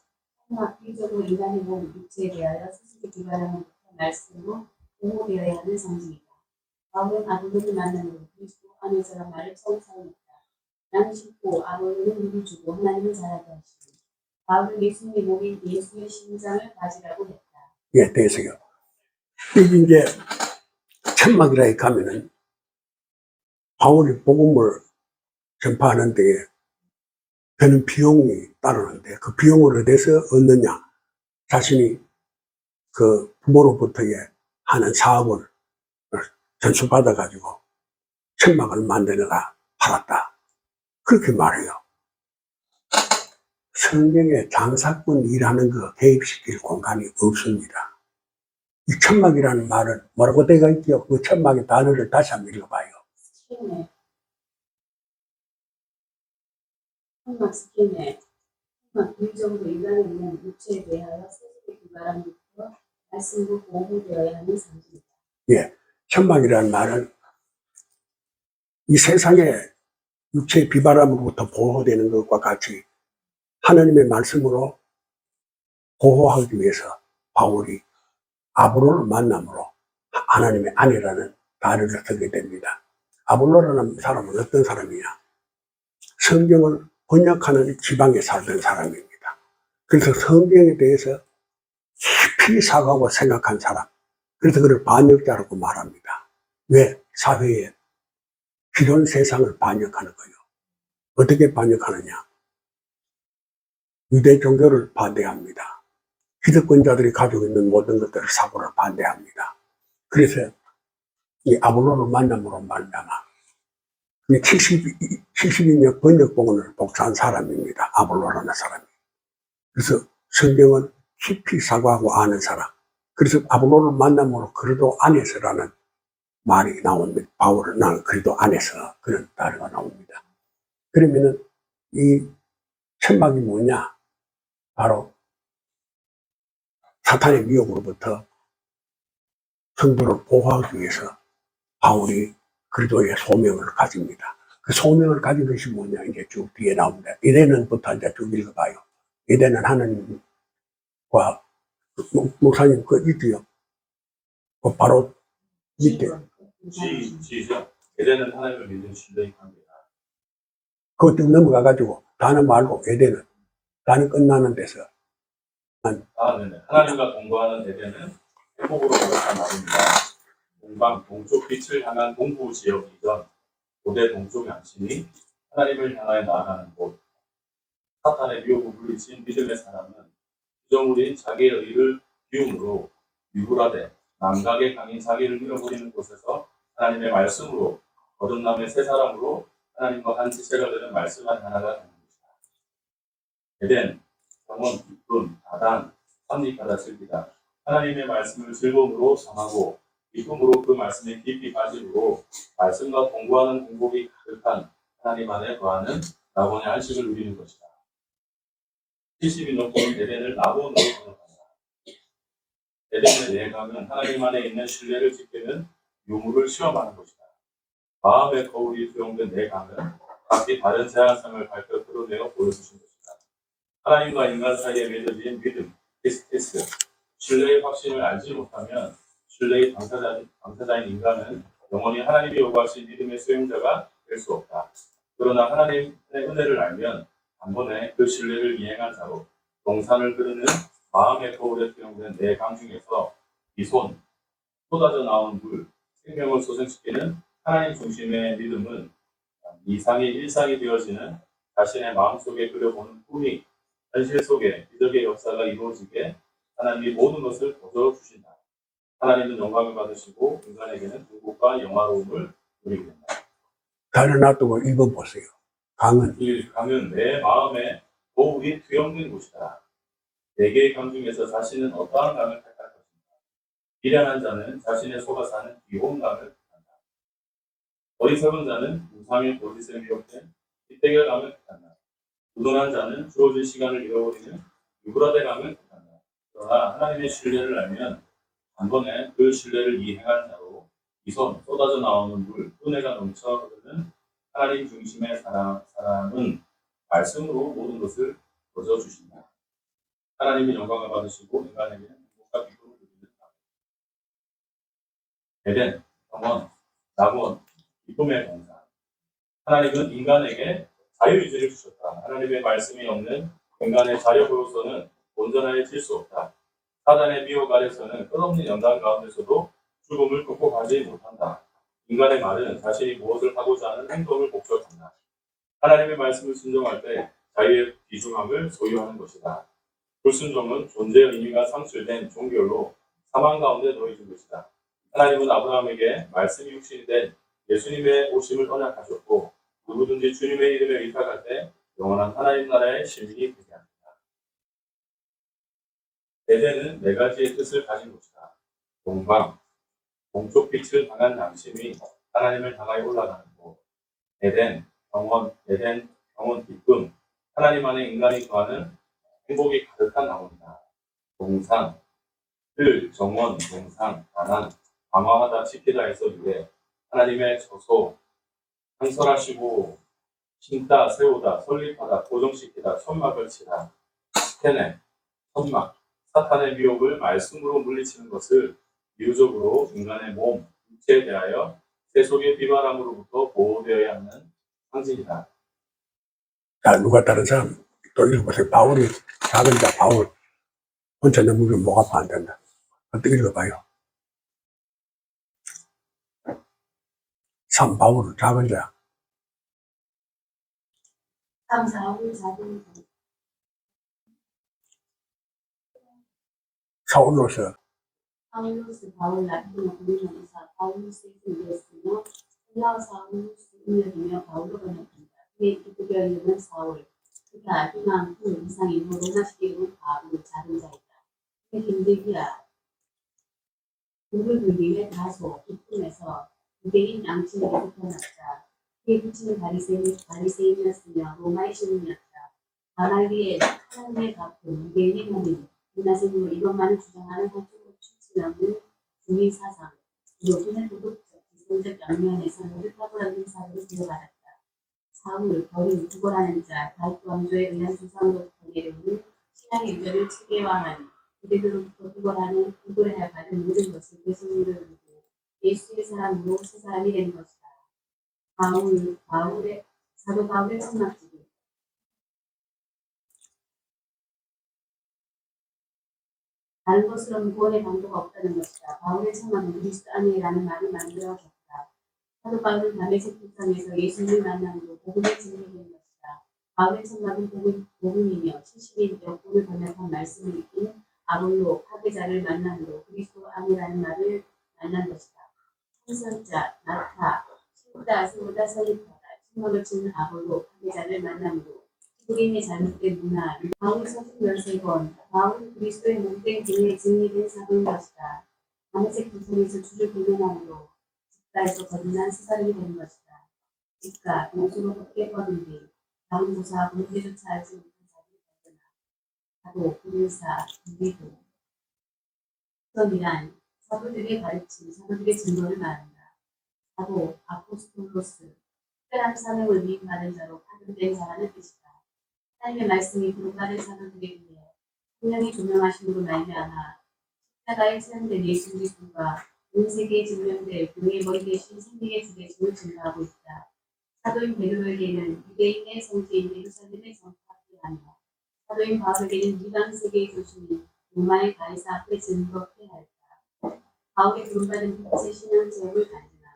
천막 비적으로 인간의 몸 육체에 대하여 스스로 기반하는 말씀으로 보호되어야 하는 상징이다. 바울은 아볼로를 만남으로 그리스도 안에서란 말을 처음 사용했다. 나는 쉽고 아볼로는 물을 주고 하나님은 자라게 하시고 바울은 예수님의 몸인 예수의 심장을 가지라고 했다. 예, 되세요. 이게 이제 천막이라에 가면은 바울이 복음을 전파하는 데에 드는 비용이 따르는데 그 비용을 어디서 얻느냐? 자신이 그 부모로부터의 하는 사업을 전수받아가지고 천막을 만들어가 팔았다. 그렇게 말해요. 성경에 장사꾼 일하는 거 개입시킬 공간이 없습니다. 이 천막이라는 말은 뭐라고 되어 있죠? 그 천막의 단어를 다시 한번 읽어봐요. 스키네 천막 스키네 천막 비적으로 인간의 몸 육체에 대하여 스스로 기반하는 말씀으로 보호되어야 하는 상징이다. 예, 천막이라는 말은 이 세상의 육체의 비바람으로부터 보호되는 것과 같이 하나님의 말씀으로 보호하기 위해서 바울이 아볼로를 만남으로 하나님의 아내라는 단어를 쓰게 됩니다. 아볼로라는 사람은 어떤 사람이냐? 성경을 번역하는 지방에 살던 사람입니다. 그래서 성경에 대해서 깊이 사고하고 생각한 사람. 그래서 그를 반역자라고 말합니다. 왜? 사회에 기존 세상을 반역하는 거예요. 어떻게 반역하느냐? 유대 종교를 반대합니다. 기득권자들이 가지고 있는 모든 것들을 사고를 반대합니다. 그래서 이 아볼로를 만남으로 말미암아 72년 번역본을 독자한 사람입니다. 아볼로라는 사람이. 그래서 성경은 깊이 사고하고 아는 사람. 그래서 아볼로를 만남으로 그리도 안에서라는 말이 나옵니다. 바울은 나는 그리도 안에서 그런 단어가 나옵니다. 그러면은 이 천막이 뭐냐? 바로 사탄의 미혹으로부터 성도를 보호하기 위해서 바울이 그리도의 소명을 가집니다. 그 소명을 가진 것이 뭐냐? 이제 쭉 뒤에 나옵니다. 이래는부터 이제 쭉 읽어봐요. 이래는 하나님과 목사님 그 있지요. 그 바로 밑에 시죠. 에덴은 하나님을 믿는 신뢰의 관계다. 그거 쭉 넘어가가지고 단어 말고 에덴은 단어 끝나는 데서 네네. 하나님과 동거하는 에덴은 회복으로 들어간 말입니다. 동방, 동쪽 빛을 향한 동부 지역 이전 고대 동쪽 양심이 하나님을 향하여 나아가는 곳. 사탄의 미혹을 물리친 믿음의 사람은 부정우린 자기의 의를 비움으로 유불하되 남각에 강인 자기를 잃어버리는 곳에서 하나님의 말씀으로 거듭남의 새 사람으로 하나님과 한 지체가 되는 말씀한 하나가 되는 것이다. 에덴, 정원, 기쁨, 다단, 삼립하다 즐기다. 하나님의 말씀을 즐거움으로 전하고 기쁨으로 그 말씀에 깊이 빠짐으로 말씀과 공부하는 공복이 가득한 하나님 안에 거하는 나본의 안식을 누리는 것이다. 70이 넘고 에덴을 나본으로 번역한다. 에덴의 내강은 하나님 안에 있는 신뢰를 지키는 유무를 시험하는 것이다. 마음의 거울이 수용된 내강은 각기 다른 제한성을 밝혀 드러내어 보여주신 것이다. 하나님과 인간 사이에 맺어진 믿음, 피스티스, 신뢰의 확신을 알지 못하면 신뢰의 당사자인 인간은 영원히 하나님이 요구하신 믿음의 수용자가 될 수 없다. 그러나 하나님의 은혜를 알면 단번에 그 신뢰를 이행한 자로 동산을 흐르는 마음의 거울에 투영된 내 강 중에서 이 손, 쏟아져 나온 물, 생명을 소생시키는 하나님 중심의 믿음은 이상이 일상이 되어지는 자신의 마음속에 그려보는 꿈이 현실 속에 기적의 역사가 이루어지게 하나님이 모든 것을 거저 주신다. 하나님은 영광을 받으시고 인간에게는 행복과 영화로움을 누리게 된다. 단어 놔두고 읽어보세요. 강은 이 강은 내 마음에 거울이 투영된 곳이다. 네 개의 강 중에서 자신은 어떠한 강을 택할 것인가? 미련한 자는 자신의 속아 사는 비온 강을 택한다. 어리석은 자는 무상의 거짓에 미혹된 빗대결 강을 택한다. 부도난 자는 주어진 시간을 잃어버리는 유브라데 강을 택한다. 그러나 하나님의 신뢰를 알면 단번에 그 신뢰를 이행한 자로 이 손 쏟아져 나오는 물, 은혜가 넘쳐 흐르는 하나님 중심의 사람은 말씀으로 모든 것을 거저 주신다. 하나님이 영광을 받으시고 인간에게는 행복과 기쁨을 누리는 다. 에덴, 정원, 낙원, 기쁨의 동산. 하나님은 인간에게 자유의지를 주셨다. 하나님의 말씀이 없는 인간의 자력으로서는 온전해질 수 없다. 사단의 미혹 아래서는 끝없는 연단 가운데서도 죽음을 극복하지 못한다. 인간의 말은 자신이 무엇을 하고자 하는 행동을 목적한다. 하나님의 말씀을 순종할 때 자유의 비중함을 소유하는 것이다. 불순종은 존재의 의미가 상실된 종결로 사망 가운데 놓여진 것이다. 하나님은 아브라함에게 말씀이 육신이 된 예수님의 오심을 언약하셨고 누구든지 주님의 이름에 의탁할 때 영원한 하나님 나라의 시민이 되게 합니다. 에덴은 네 가지의 뜻을 가진 곳이다. 동방, 동쪽 빛을 향한 양심이 하나님을 향하여 올라가는 곳. 에덴, 정원, 기쁨. 하나님 안에 인간이 거하는 행복이 가득한 나무이다. 동산, 정원, 동상, 가난, 방황하다 지키다에서 유래. 하나님의 저소, 상설하시고 심다, 세우다, 설립하다, 고정시키다, 천막을 치다. 스테네, 천막, 사탄의 미혹을 말씀으로 물리치는 것을 비유적으로 인간의 몸, 육체에 대하여 세속의 비바람으로부터 보호되어야 하는 상징이다. 자, 누가 다른 사람 또 읽어보세요. 바울이 작은 자 바울 혼자 넘으면 목 아파 안 된다. 어떻게 읽어봐요? 참 바울 작은 자 3, 4월 작은 자. 사울로서 파울루스 바울 라틴어 공인원에서 파울루스 이름이었으며 헬라어 사울루스 인력이며 바울로 번역된다. 그의 기독교 이름은 사울, 그가 희망, 후 이상이고 로마식 이름은 바울, 작은 자이다. 그의 김대기야 누굴 불림의 다소 기쁨에서 유대인 양친에게서 태어났다. 그의 부친은 바리새인이었으며 로마의 시민이었다. 가말리엘 하나님의 가품 유대인의 모임 문화생으로 이것만을 주장하는 한쪽으로 충치는 중의 사상 요즘의 도덕적 지성적 양면에서 모두 탁월한 사회를 부여받았다. 사울 버린 구걸하는 자 다윗 왕조에 의한 조상으로부터 내려오는 신앙의 유전을 체계화한 그들로부터 구걸해야 받은 모든 것을 배송으로 이루고 예수의 사람으로 새 사람이 된 것이다. 사도 바울의 천막지기 다른 것으로는 구원의 방도가 없다는 것이다. 바울의 천막은 그리스도 안에라는 말을 만들어졌다. 사도 바울은 다메섹 북상에서 예수님을 만남으로 복음을 증거된 것이다. 바울의 천막은 복음이며 70인 역본을 번역한 말씀을 읽긴 아볼로 파괴자를 만남으로 그리스도 안에라는 말을 만난 것이다. 참선자 나타 신우다 세우다 설립하다 천막을 치는 아볼로 파괴자를 만남으로 그림의 잘못된 문화 바울 서신 13번 바울은 그리스도의 몸된 교회에 증리된 사도인 것이다. 다메섹 북상에서 주를 불면함으로 집가에서 거듭난 스사람이 되는 것이다. 집가 동수로 헛게 뻗은 뒤 다음 조사 공개조차 알지 못한 자들이 발견하 사도 불의사 분리도 선이란 사도들의 가르침 사도들의 증거를 말한다. 사도 아포스톨로스 특별한 사명을 위임받은 자로 파견된 자라는 뜻이다. 하나님의 말씀이 부름받은 사도들에 의해 성령이 조명하심으로 말미암아 십자가에 체험된 예수 그리스도가 온 세계에 증명될 교회의 머리 대신 생명의 주 되심을 증거하고 있다. 사도인 베드로에게는 유대인의 성지인 예루살렘의 정파하게 하며 사도인 바울에게는 이방 세계의 조심인 로마의 가이사 앞에 증거케 하였다. 바울의 부름받은 빛의 신앙 제업을 간증한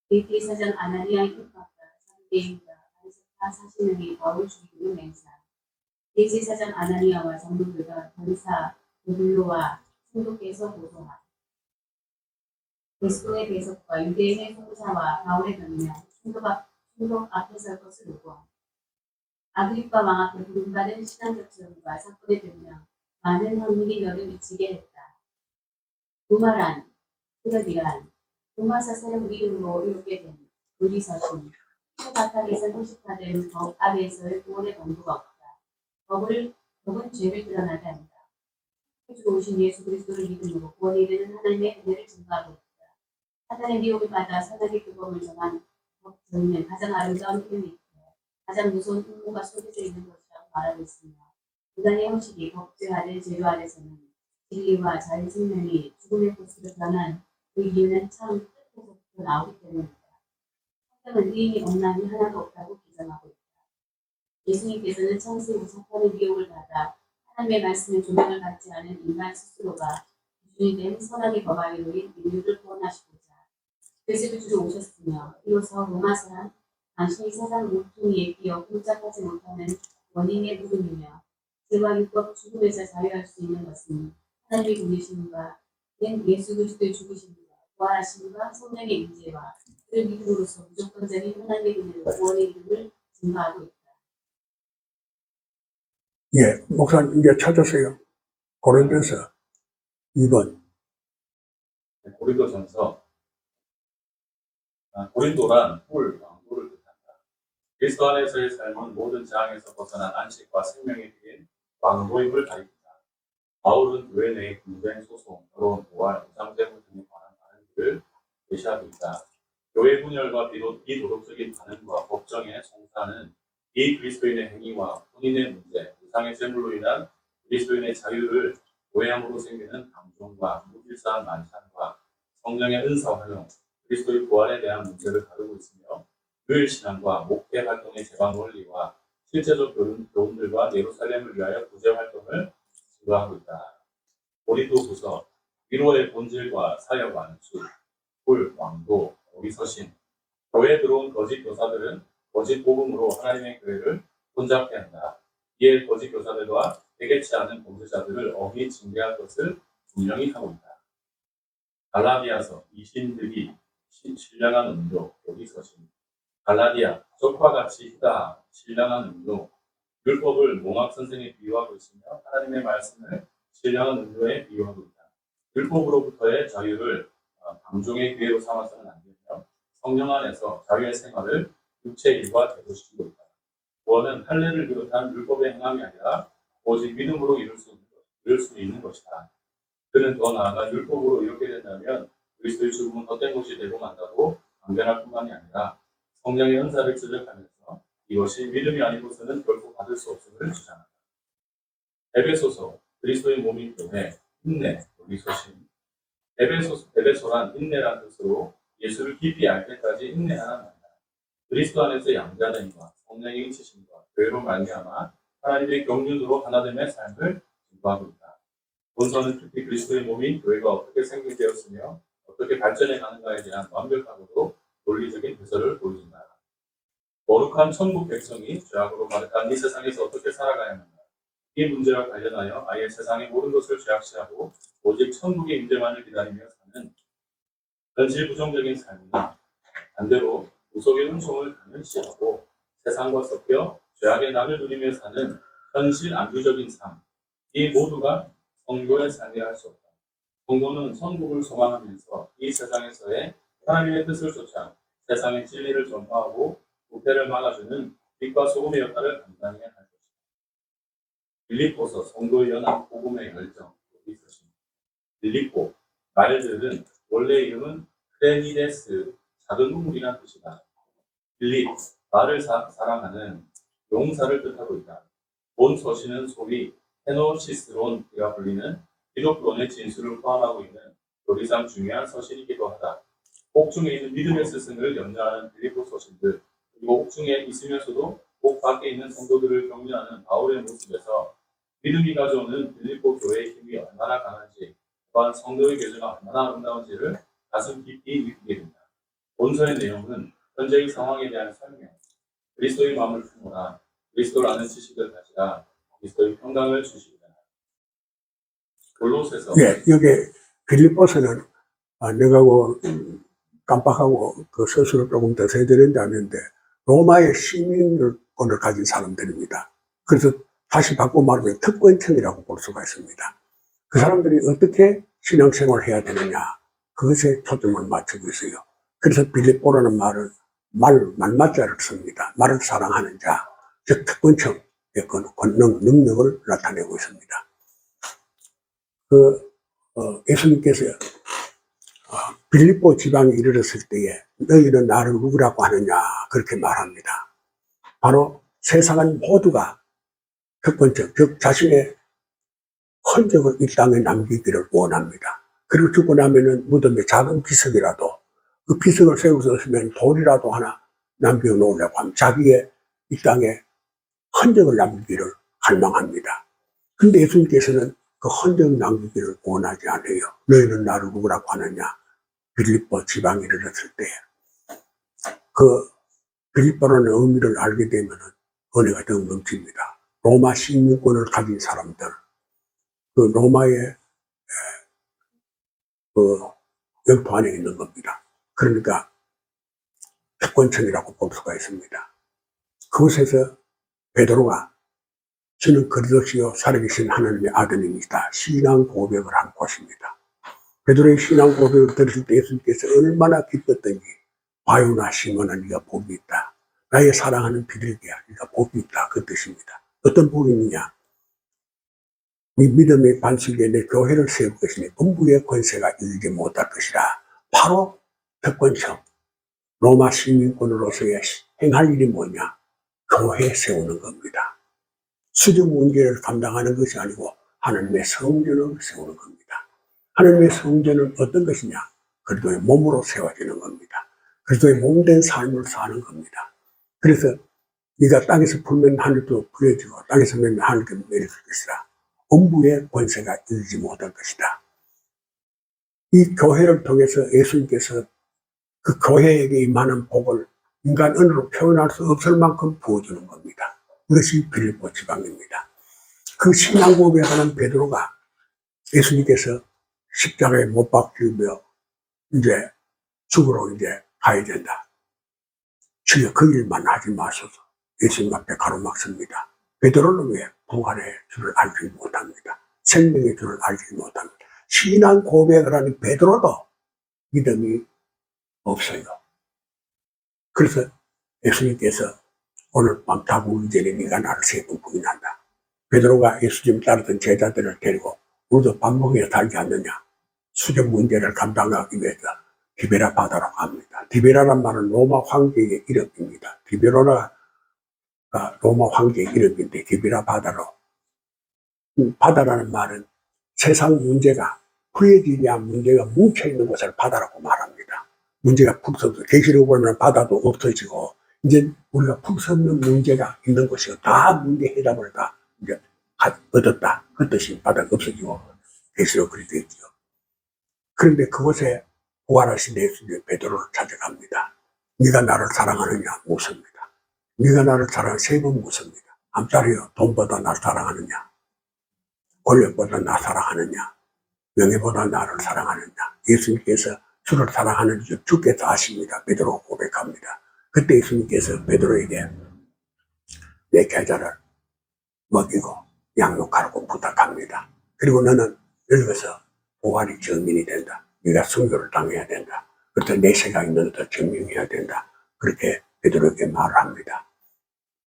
베드로의 사장 아나니아의 핍박과 사도계인과 바리새파 40명이 바울을 죽이기로 맹세한 베드로의 사장 아나니아와 장로들과 권사 베들로와 총독께서 보도한 그리스도의 배석과 유대인의 송사와 바울의 변명, 총독 앞에 설 것을 요구함. 아그리파 왕 앞에 부름받은 신앙적 지원과 사건의 변명, 많은 흥민이 너를 미치게 했다. 도마란, 헤로디란, 도마사 사령 이름으로 이루게 된 의리서신, 바탕에서 형식화된 법 아래에서의 구원의 방도가 없다. 법은 죄를 드러나게 한다. 주로 오신 예수 그리스도를 믿음으로 구원에 이르는 하나님의 은혜를 증거하고 있다. 사단의 미혹을 받아 사단의 규범을 정한 법 정의는 가장 아름다운 표현이고 가장 무서운 음모가 속에져 있는 것이라고 말하고 있으며 인간의 형식이 법제화된 재료 아래서는 진리와 자유 생명이 죽음의 곳으로 변한 그 이유는 참 끝에서부터 나오기 때문이다. 성경은 의인이 없나니 하나도 없다고 규정하고 있다. 예수님께서는 창세후 사탄의 미혹을 받아 하나님의 말씀의 조명을 받지 않은 인간 스스로가 기준이 된 선악의 법 아래 놓인 인류를 구원하시고자 그리스도 주로 오셨으며 이로써 로마서는 당신이 세상 모퉁이에 끼어 꼼짝하지 못하는 원인의 부름이며 죄와 율법 죽음에서 자유할 수 있는 것은 하나님의 분이심과 예수 그리스도의 죽으심과 부활하심과 성령의 임재와 그를 믿음으로써 무조건적인 하나님의 은혜로 구원의 이름을 증거하고 있다. 예, 목사님 이제 찾으세요. 고린도서 2번. 고린도전서 고린도란 뿔, 왕도를 뜻한다. 그리스도 안에서의 삶은 모든 재앙에서 벗어난 안식과 생명의 길인 왕도임을 가리킨다. 바울은 교회 내의 분쟁, 소송, 결혼, 부활, 우상제물 등에 관한 다른 길을 제시하고 있다. 교회 분열과 비도덕적인 반응과 법정의 송사는 이 그리스도인의 행위와 혼인의 문제, 우상의 제물로 인한 그리스도인의 자유를 오해함으로 생기는 감정과 무질서한 만찬과 성령의 은사 활용, 그리스도의 부활에 대한 문제를 다루고 있으며 교회 신앙과 목회 활동의 제방 원리와 실제적 교훈들과 예루살렘을 위하여 구제 활동을 증거하고 있다. 고린도후서 위로의 본질과 사역 완수, 뿔, 왕도, 어리서신, 교회에 들어온 거짓 교사들은 거짓 복음으로 하나님의 교회를 혼잡케 한다. 이에 거짓 교사들과 회개치 않은 범죄자들을 엄히 징계할 것을 분명히 하고 있다. 갈라디아서 이신득이 신령한 음료 여기 서신 갈라디아 적과 같이 희다 신령한 음료 율법을 몽학 선생에 비유하고 있으며 하나님의 말씀을 신령한 음료에 비유하고 있다. 율법으로부터의 자유를 방종의 기회로 삼아서는 안 되며 성령 안에서 자유의 생활을 육체의 일과 대조시키고 있다. 구원은 할례를 비롯한 율법의 행함이 아니라 오직 믿음으로 이룰 수 있는 것이다. 그는 더 나아가 율법으로 이렇게 된다면 그리스도의 죽음은 헛된 것이 되고 만다고 강변할 뿐만이 아니라 성령의 은사를 지적하면서 이것이 믿음이 아니고서는 결코 받을 수 없음을 주장한다. 에베소서 그리스도의 몸인 교회 인내 여기 서신 에베소란 인내란 뜻으로 예수를 깊이 알 때까지 인내하는 말이다. 그리스도 안에서 양자됨과 성령의 인치심과 교회로 말미암아 하나님의 경륜으로 하나됨의 삶을 증거하고 있다. 본서는 특히 그리스도의 몸인 교회가 어떻게 생겨되었으며 어떻게 발전해 가는가에 대한 완벽하고도 논리적인 해설을 보여준다. 거룩한 천국 백성이 죄악으로 가득한 이 세상에서 어떻게 살아가야 하는가? 이 문제와 관련하여 아예 세상의 모든 것을 죄악시하고 오직 천국의 임재만을 기다리며 사는 현실 부정적인 삶이나 반대로 무속의 은총을 당연시하고 세상과 섞여 죄악의 낙을 누리며 사는 현실 안주적인 삶, 이 모두가 성도의 삶이라 할 수 없다. 성도는 천국을 소망하면서 이 세상에서의 하나님의 뜻을 쫓아 세상의 진리를 전파하고 부패를 막아주는 빛과 소금의 역할을 감당해야 할 것이다. 빌립보서 성도의 연합 복음의 열정 빌립보 말들은 원래 이름은 크레니데스 작은 우물이란 뜻이다. 빌립 말을 사랑하는 용사를 뜻하고 있다. 본 서신은 소위 헤노시스론이라 불리는 기독론의 진수를 포함하고 있는 요리상 중요한 서신이기도 하다. 옥중에 있는 믿음의 스승을 염려하는 빌립보 서신들, 그리고 옥중에 있으면서도 옥 밖에 있는 성도들을 격려하는 바울의 모습에서 믿음이 가져오는 빌립보 교회의 힘이 얼마나 강한지, 또한 성도의 교제가 얼마나 아름다운지를 가슴 깊이 느끼게 된다. 본서의 내용은 현재의 상황에 대한 설명, 그리스도의 마음을 품어라, 그리스도를 아는 지식을 가지라, 그리스도의 평강을 주시리라. 골로새서 여기 빌립보서는 내가 깜빡하고 그 서술을 조금 더 세드린다는데 로마의 시민권을 가진 사람들입니다. 그래서 다시 바꿔 말하면 특권층이라고 볼 수가 있습니다. 그 사람들이 어떻게 신앙생활을 해야 되느냐, 그것에 초점을 맞추고 있어요. 그래서 빌립보라는 말은 말맞자를 씁니다. 말을 사랑하는 자, 즉 특권층의 권능, 능력을 나타내고 있습니다. 예수님께서 빌립보 지방에 이르렀을 때에 너희는 나를 누구라고 하느냐 그렇게 말합니다. 바로 세상은 모두가 특권층, 즉 자신의 흔적을 이 땅에 남기기를 원합니다. 그리고 죽고 나면은 무덤에 작은 비석이라도 그 비석을 세워서 쓰면 돌이라도 하나 남겨놓으려고 합니다. 자기의 이 땅에 흔적을 남기기를 갈망합니다. 근데 예수님께서는 그 흔적 남기기를 원하지 않아요. 너희는 나를 누구라고 하느냐. 빌립보 지방에 이르렀을 때 그 빌립보라는 의미를 알게 되면 은혜가 더욱 넘칩니다. 로마 시민권을 가진 사람들, 그 로마의 그 영토 안에 있는 겁니다. 그러니까 특권층이라고 볼 수가 있습니다. 그곳에서 베드로가 저는 그리스도시요 살아계신 하나님의 아들입니다. 신앙 고백을 한 곳입니다. 베드로의 신앙 고백을 들을 때 예수님께서 얼마나 기뻤던지 바요나 시몬아 네가 복이 있다. 나의 사랑하는 비둘기야 네가 복이 있다. 그 뜻입니다. 어떤 복이 있느냐. 네 믿음의 반석에 내 교회를 세울 것이니 음부의 권세가 이기지 못할 것이라. 바로 특권층 로마 시민권으로서의 행할 일이 뭐냐. 교회 세우는 겁니다. 수주 문제를 감당하는 것이 아니고 하나님의 성전을 세우는 겁니다. 하나님의 성전은 어떤 것이냐. 그리스도의 몸으로 세워지는 겁니다. 그리스도의 몸된 삶을 사는 겁니다. 그래서 네가 땅에서 풀면 하늘도 부여지고 땅에서 매면 하늘도 매릴 것이다. 음부의 권세가 이기지 못할 것이다. 이 교회를 통해서 예수님께서 그 교회에게 임하는 복을 인간 언어로 표현할 수 없을 만큼 부어주는 겁니다. 이것이 빌립보 지방입니다. 그 신앙 고백하는 베드로가 예수님께서 십자가에 못 박히며 이제 죽으러 이제 가야 된다. 주여 그 일만 하지 마소서. 예수님 앞에 가로막습니다. 베드로는 왜 부활의 줄을 알지 못합니다. 생명의 줄을 알지 못합니다. 신앙 고백을 하는 베드로도 믿음이 없어요. 그래서 예수님께서 오늘 밤 다구기 전에 네가 나를 세 번 부인한다. 베드로가 예수님 따르던 제자들을 데리고 우리도 밥 먹여 살지 않느냐. 수전 문제를 감당하기 위해서 디베라 바다로 갑니다. 디베라란 말은 로마 황제의 이름입니다. 디베로가 로마 황제의 이름인데 디베라 바다로. 바다라는 말은 세상 문제가 풀어지지 않은 문제가 뭉쳐있는 것을 바다라고 말합니다. 문제가 풀서도 계시록 보면 바다도 없어지고 이제 우리가 풀 수 없는 문제가 있는 것이고 다 문제 해답을 다 이제 얻었다. 그 뜻이 바다가 없어지고 계시록 그리 되어 있죠. 그런데 그곳에 부활하신 예수님 베드로를 찾아갑니다. 네가 나를 사랑하느냐 묻습니다. 네가 나를 사랑하는 세 번 묻습니다. 암살이요 돈보다 나를 사랑하느냐, 권력보다 나 사랑하느냐, 명예보다 나를 사랑하느냐. 예수님께서 주를 사랑하는 줄 주께서 아십니다. 베드로가 고백합니다. 그때 예수님께서 베드로에게 내 계좌를 먹이고 양육하라고 부탁합니다. 그리고 너는 여기서 부활의 증인이 된다. 네가 순교를 당해야 된다. 그래서 내 생각이 너도 증명해야 된다. 그렇게 베드로에게 말을 합니다.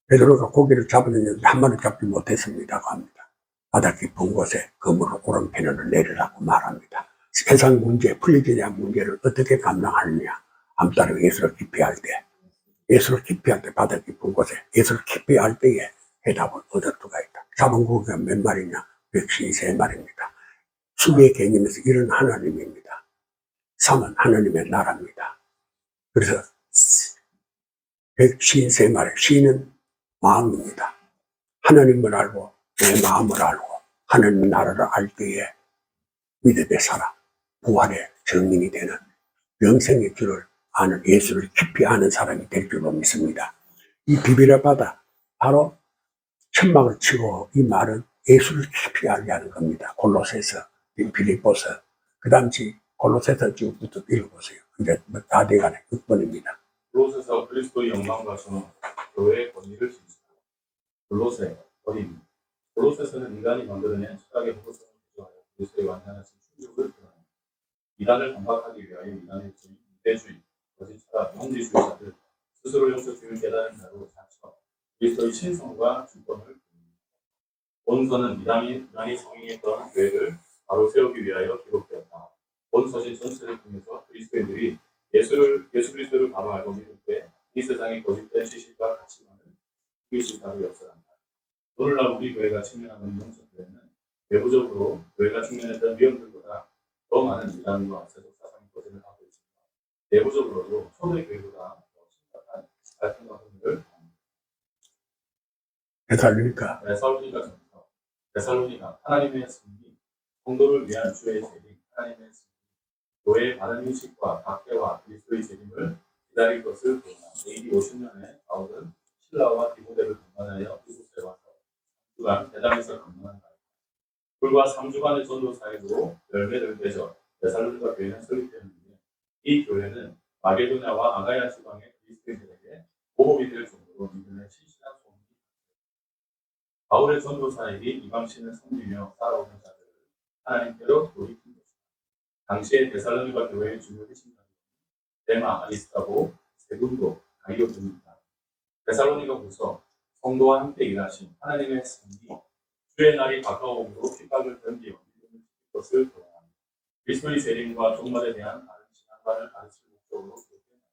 베드로가 고기를 잡았는데 한 마리 잡지 못했습니다고 합니다. 바다 깊은 곳에 그물을 오른편으로 내리라고 말합니다. 세상 문제, 풀리지 않은 문제를 어떻게 감당하느냐. 암살을 예수를 기피할 때, 예수를 기피할 때 바다 깊은 곳에 예수를 기피할 때에 해답을 얻을 수가 있다. 잡은 고기가 몇 마리냐? 153마리입니다. 수의 개념에서 이런 하나님입니다. 삼은 하나님의 나라입니다. 그래서 153마리, 시는 마음입니다. 하나님을 알고 내 마음을 알고 하나님 나라를 알 때에 믿음의 사람, 부활의 증인이 되는 영생의 줄을 아는 예수를 깊이 아는 사람이 될 줄로 믿습니다. 이 디베라 바다, 바로 천막을 치고 이 말은 예수를 깊이 알게 하는 겁니다. 골로새서, 빌립보서, 그 당시 골로새서 쭉부터 읽어보세요. 이제 다 돼가네. 6번입니다. 골로새서 그리스도의 영광과 전원, 교회의 권위를 지지하라. 골로새, 어린. 골로새서는 인간이 만들어낸 철학의 허구성을 구조하여 그리스도의 완전하신 충족을 드러냅니다. 이단을 반박하기 위하여 이단의 주의, 유대주의, 거짓 철학, 형제주의자들, 스스로 영적주의를 깨달은 자로 자처, 그리스도의 신성과 주권을 부릅니다. 본서는 이단이 성행했던 교회를 바로 세우기 위하여 기록되었다. 본서신 전체를 통해서 그리스도인들이 예수 그리스도를 바로 알고 믿을 때 이 세상의 거짓된 지식과 가치관을 이기실 바로 역사한다. 오늘날 우리 교회가 직면하는 영적 교회는 외부적으로 교회가 직면했던 위험들보다 더 많은 이단과 세속 사상의 거짓을 하고 있습니다. 내부적으로도 초대 교회보다 더 심각한 갈등과 분열을 데살로니가 데살로니가 하나님의 승리, 성도를 위한 주의 재림, 하나님의 승리, 교회의 바른 인식과 박해와 그리스도의 재림을 기다릴 것을 보나 AD 50년에 바울은 신라와 디모데를 동반하여 이곳에 와서 3주간 대담에서 건너한다. 불과 3주간의 전도 사이로 열매를 맺어 데살로니가 교회는 설립되었는데 이 교회는 마게도냐와 아가야 지방의 그리스도인들에게 보복이 될 정도로 믿음의 신실한 소문이 바울의 전도사에게 이방신을 섬기며 살아오는 자들을 하나님께로 돌이킨 것이다. 당시에 데살로니가 교회의 주요 핵심자들은 데마, 아리스타고, 세군도, 가이오 등입니다. 데살로니가후서 성도와 함께 일하신 하나님의 승리, 주의 날이 가까움으로 핍박을 견디어 믿음을 지킬 것을 도와합니다. 그리스도의 재림과 종말에 대한 다른 신앙관을 가르칠 목적으로 기록됩니다.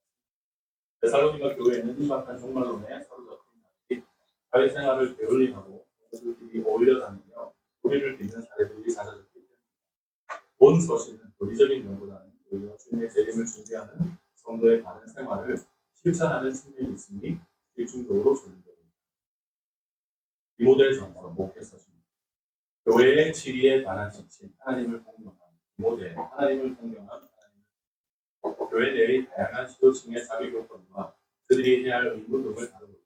데살로니가 교회는 임박한 종말론에 사로잡힌 자들이 사회생활을 게을리하고 그들끼리 어울려 다니며 우리를 믿는 사례들이 잦아졌기 때문입니다. 본 서신은 교리적인 면보다는 오히려 주님의 재림을 준비하는 성도의 바른 생활을 실천하는 측면이 있으니 일중적으로 조율됩니다. 디모데전서 목회서신 교회의 지리에 관한 지침, 하나님을 공경함. 디모데, 하나님을 공경함. 하나님을 교회 내의 다양한 지도층의 자기 교권과 그들이 해야 할 의무 등을 다루고 있다.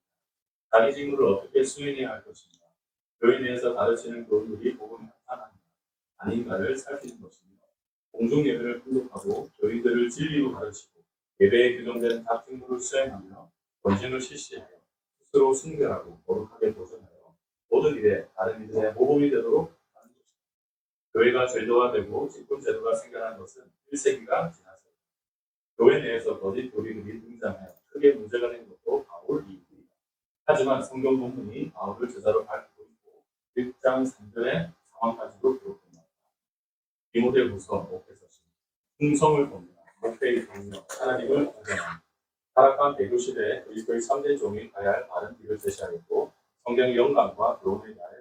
자기 직무를 어떻게 수행해야 할 것인가, 교회 내에서 가르치는 교훈들이 복음에 합당한가 아닌가를 살피는 것입니다. 공중 예배를 풍속하고 교인들을 진리로 가르치고 예배에 규정된 각 직무를 수행하며 권징을 실시하여 스스로 순결하고 거룩하게 보존하여 모든 일에 다른 이들의 모범이 되도록 하는 것입니다. 교회가 제도화되고 직분 제도가 생겨난 것은 1세기가 지나서 교회 내에서 거짓 교리들이 등장하여 크게 문제가 된 것도 바울 이후입니다. 하지만 성경 본문이 바울을 제자로 밝히고 있고 1장 3절의 상황까지도 기록됩니다. 디모데후서 5에서 충성을 돕니다. 목회의 동료, 하나님을 공경합니다. 타락한 배교 시대에 그리스도의 3대 종이 가야 할 바른 길을 제시하였고 성경의 영광과 교훈을 다해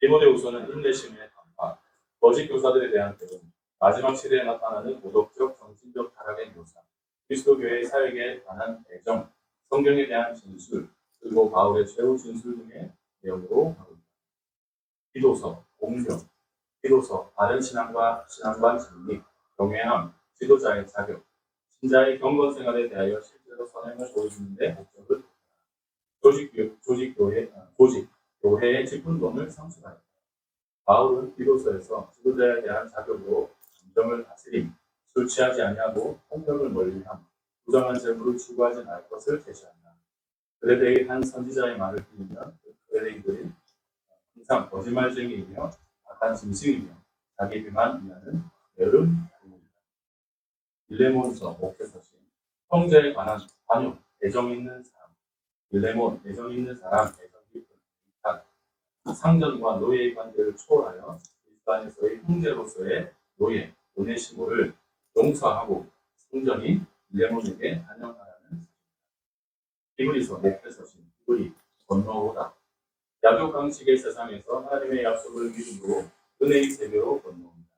디모데후서는 인내심의 강화, 거짓 교사들에 대한 대응, 마지막 시대에 나타나는 도덕적, 정신적 타락의 묘사, 그리스도 교회의 사역에 관한 애정, 성경에 대한 진술, 그리고 바울의 최후 진술 등의 내용으로 다룹니다. 기도서, 공경, 기도서, 바른 신앙과 신앙관 진리, 경외함, 지도자의 자격, 신자의 경건 생활에 대하여 실제로 선행을 보여주는 데 목적을 조직, 교회의 직분론을 상수하였다. 바울은 기도서에서 지도자에 대한 자격으로 감정을 다스림, 술 취하지 아니하고 폭력을 멀리함, 부정한 재물을 추구하지 않을 것을 제시한다. 그레데의 한 선지자의 말을 빌리면 그레데이들은 항상 거짓말쟁이이며 악한 짐승이며 자기 비만 위하는 여름 자입니다. 빌레몬서 목회서신 형제에 관한 관용, 애정 있는 사람, 빌레몬, 애정 있는 사람, 애정 깊은 비탄, 상전과 노예의 관계를 초월하여 그리스도 안에서의 형제로서의 노예, 오네시모를 용서하고 상전이 빌레몬에게 반영하라는 히브리서 목회서신 히브리 건너오다. 야족 방식의 세상에서 하나님의 약속을 믿음으로 은혜의 세계로 건너옵니다.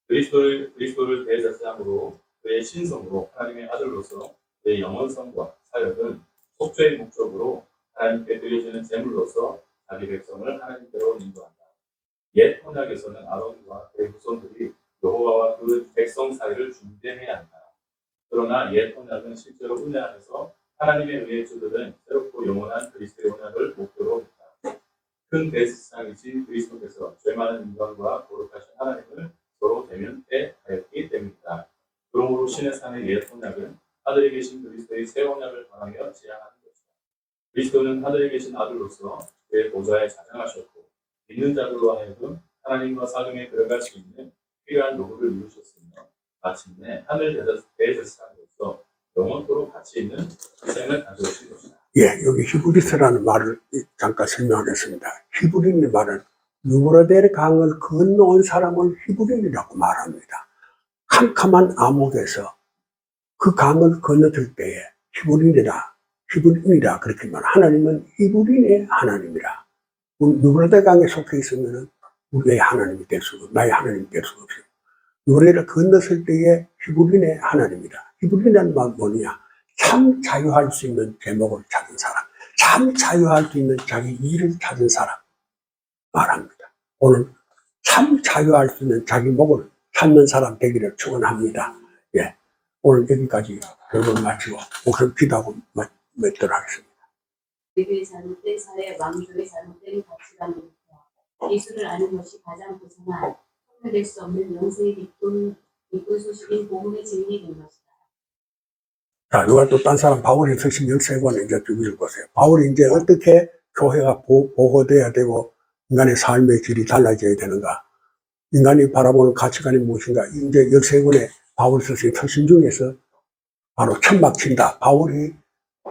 그리스도를 대제사장으로 그의 신성으로 하나님의 아들로서 그의 영원성과 사역은 속죄의 목적으로 하나님께 드려지는 제물로서 자기 백성을 하나님께로 인도한다. 옛 언약에서는 아론과 그의 후손들이 여호와와 그 백성 사이를 중재해야 한다. 그러나 옛 언약은 실제로 은혜 안에서 하나님의 의에 주들은 새롭고 영원한 그리스도의 언약을 목표로 했다. 큰 대제사장이신 그리스도께서 죄 많은 인간과 거룩하신 하나님을 서로 대면해 하였기 때문이다. 그러므로 신의 산의 옛 언약은 하늘에 계신 그리스도의 새 언약을 바라며 지향하는 것이다. 그리스도는 하늘에 계신 아들로서 그의 보좌에 자장하셨고 믿는 자들로 하여금 하나님과 사귐에 들어갈 수 있는 필요한 노후를 이루셨으며 마침내 하늘 대제사장으로서 영원토록 가치 있는 희생을 가져오신 것이다. 예, 여기 히브리서라는 말을 잠깐 설명하겠습니다. 히브리인의 말은 유브라데르 강을 건너온 사람을 히브리인이라고 말합니다. 캄캄한 암흑에서 그 강을 건너들 때에 히브리인이라 그렇게 말. 하나님은 히브리인의 하나님이라. 유브라데르 강에 속해 있으면 우리의 하나님이 될 수 없고 나의 하나님이 될 수 없어요. 유브라데르를 건넜을 때에 히브리인의 하나님이다. 히브리인이라는 말은 뭐냐? 참 자유할 수 있는 제목을 찾은 사람, 참 자유할 수 있는 자기 일을 찾은 사람 말합니다. 오늘 참 자유할 수 있는 자기 목을 찾는 사람 되기를 축원합니다. 예, 오늘 여기까지 결론 마치고 목소리 기도하고 맺도록 하겠습니다. 우리의 잘못된 사회, 왕족의 잘못된 가치관부터 예수를 아는 것이 가장 고상한 소멸될 수 없는 영생의 기쁜 소식인 복음의 증인이 된 것이다. 자, 누가 또 딴 사람 바울이 쓰신 13권을 이제 좀 읽어보세요. 바울이 이제 어떻게 교회가 보호돼야 되고 인간의 삶의 질이 달라져야 되는가? 인간이 바라보는 가치관이 무엇인가? 이제 13권의 바울이 쓰신 서신 중에서 바로 천막 친다. 바울이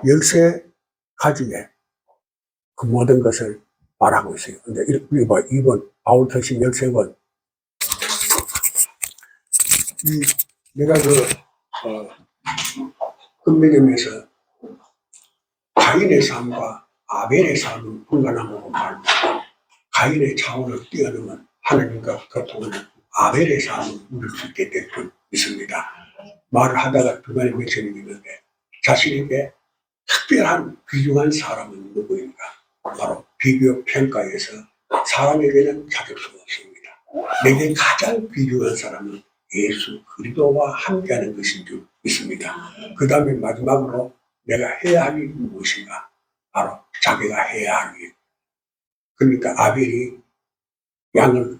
13가지의 그 모든 것을 말하고 있어요. 근데 이번 바울 서신 13권. 내가 끝맺음에서 가인의 삶과 아벨의 삶은 분간하고 말합니다. 가인의 차원을 뛰어넘은 하나님과 소통하는 아벨의 삶을 누릴 수 있게 될 줄 믿습니다. 말을 하다가 중간에 맺혀는 있는데 자신에게 특별한 귀중한 사람은 누구인가? 바로 비교 평가에서 사람에게는 찾을 수 없습니다. 내게 가장 귀중한 사람은 예수 그리스도와 함께하는 것인 줄 믿습니다. 그 다음에 마지막으로 내가 해야 할 일이 무엇인가? 바로 자기가 해야 할 일. 그러니까 아벨이 양을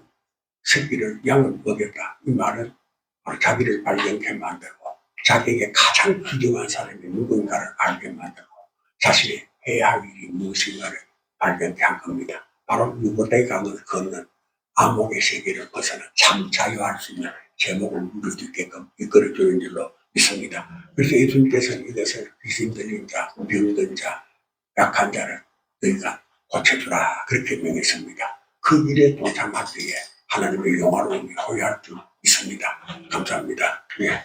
먹였다. 이 말은 바로 자기를 발견케 만들고 자기에게 가장 귀중한 사람이 누군가를 알게 만들고 자신이 해야 할 일이 무엇인가를 발견케 한 겁니다. 바로 유보대 강을 걷는 암흑의 세계를 벗어나 참 자유할 수 있는 제목을 누릴 수 있게끔 이끌어주는 줄로 믿습니다. 그래서 예수님께서는 이것을 귀신 들린 자, 병든 자, 약한 자를 너희가 고쳐주라 그렇게 명했습니다. 그 일에 동참할 때에 하나님의 영화로움이 호위할 줄 믿습니다. 감사합니다. 예.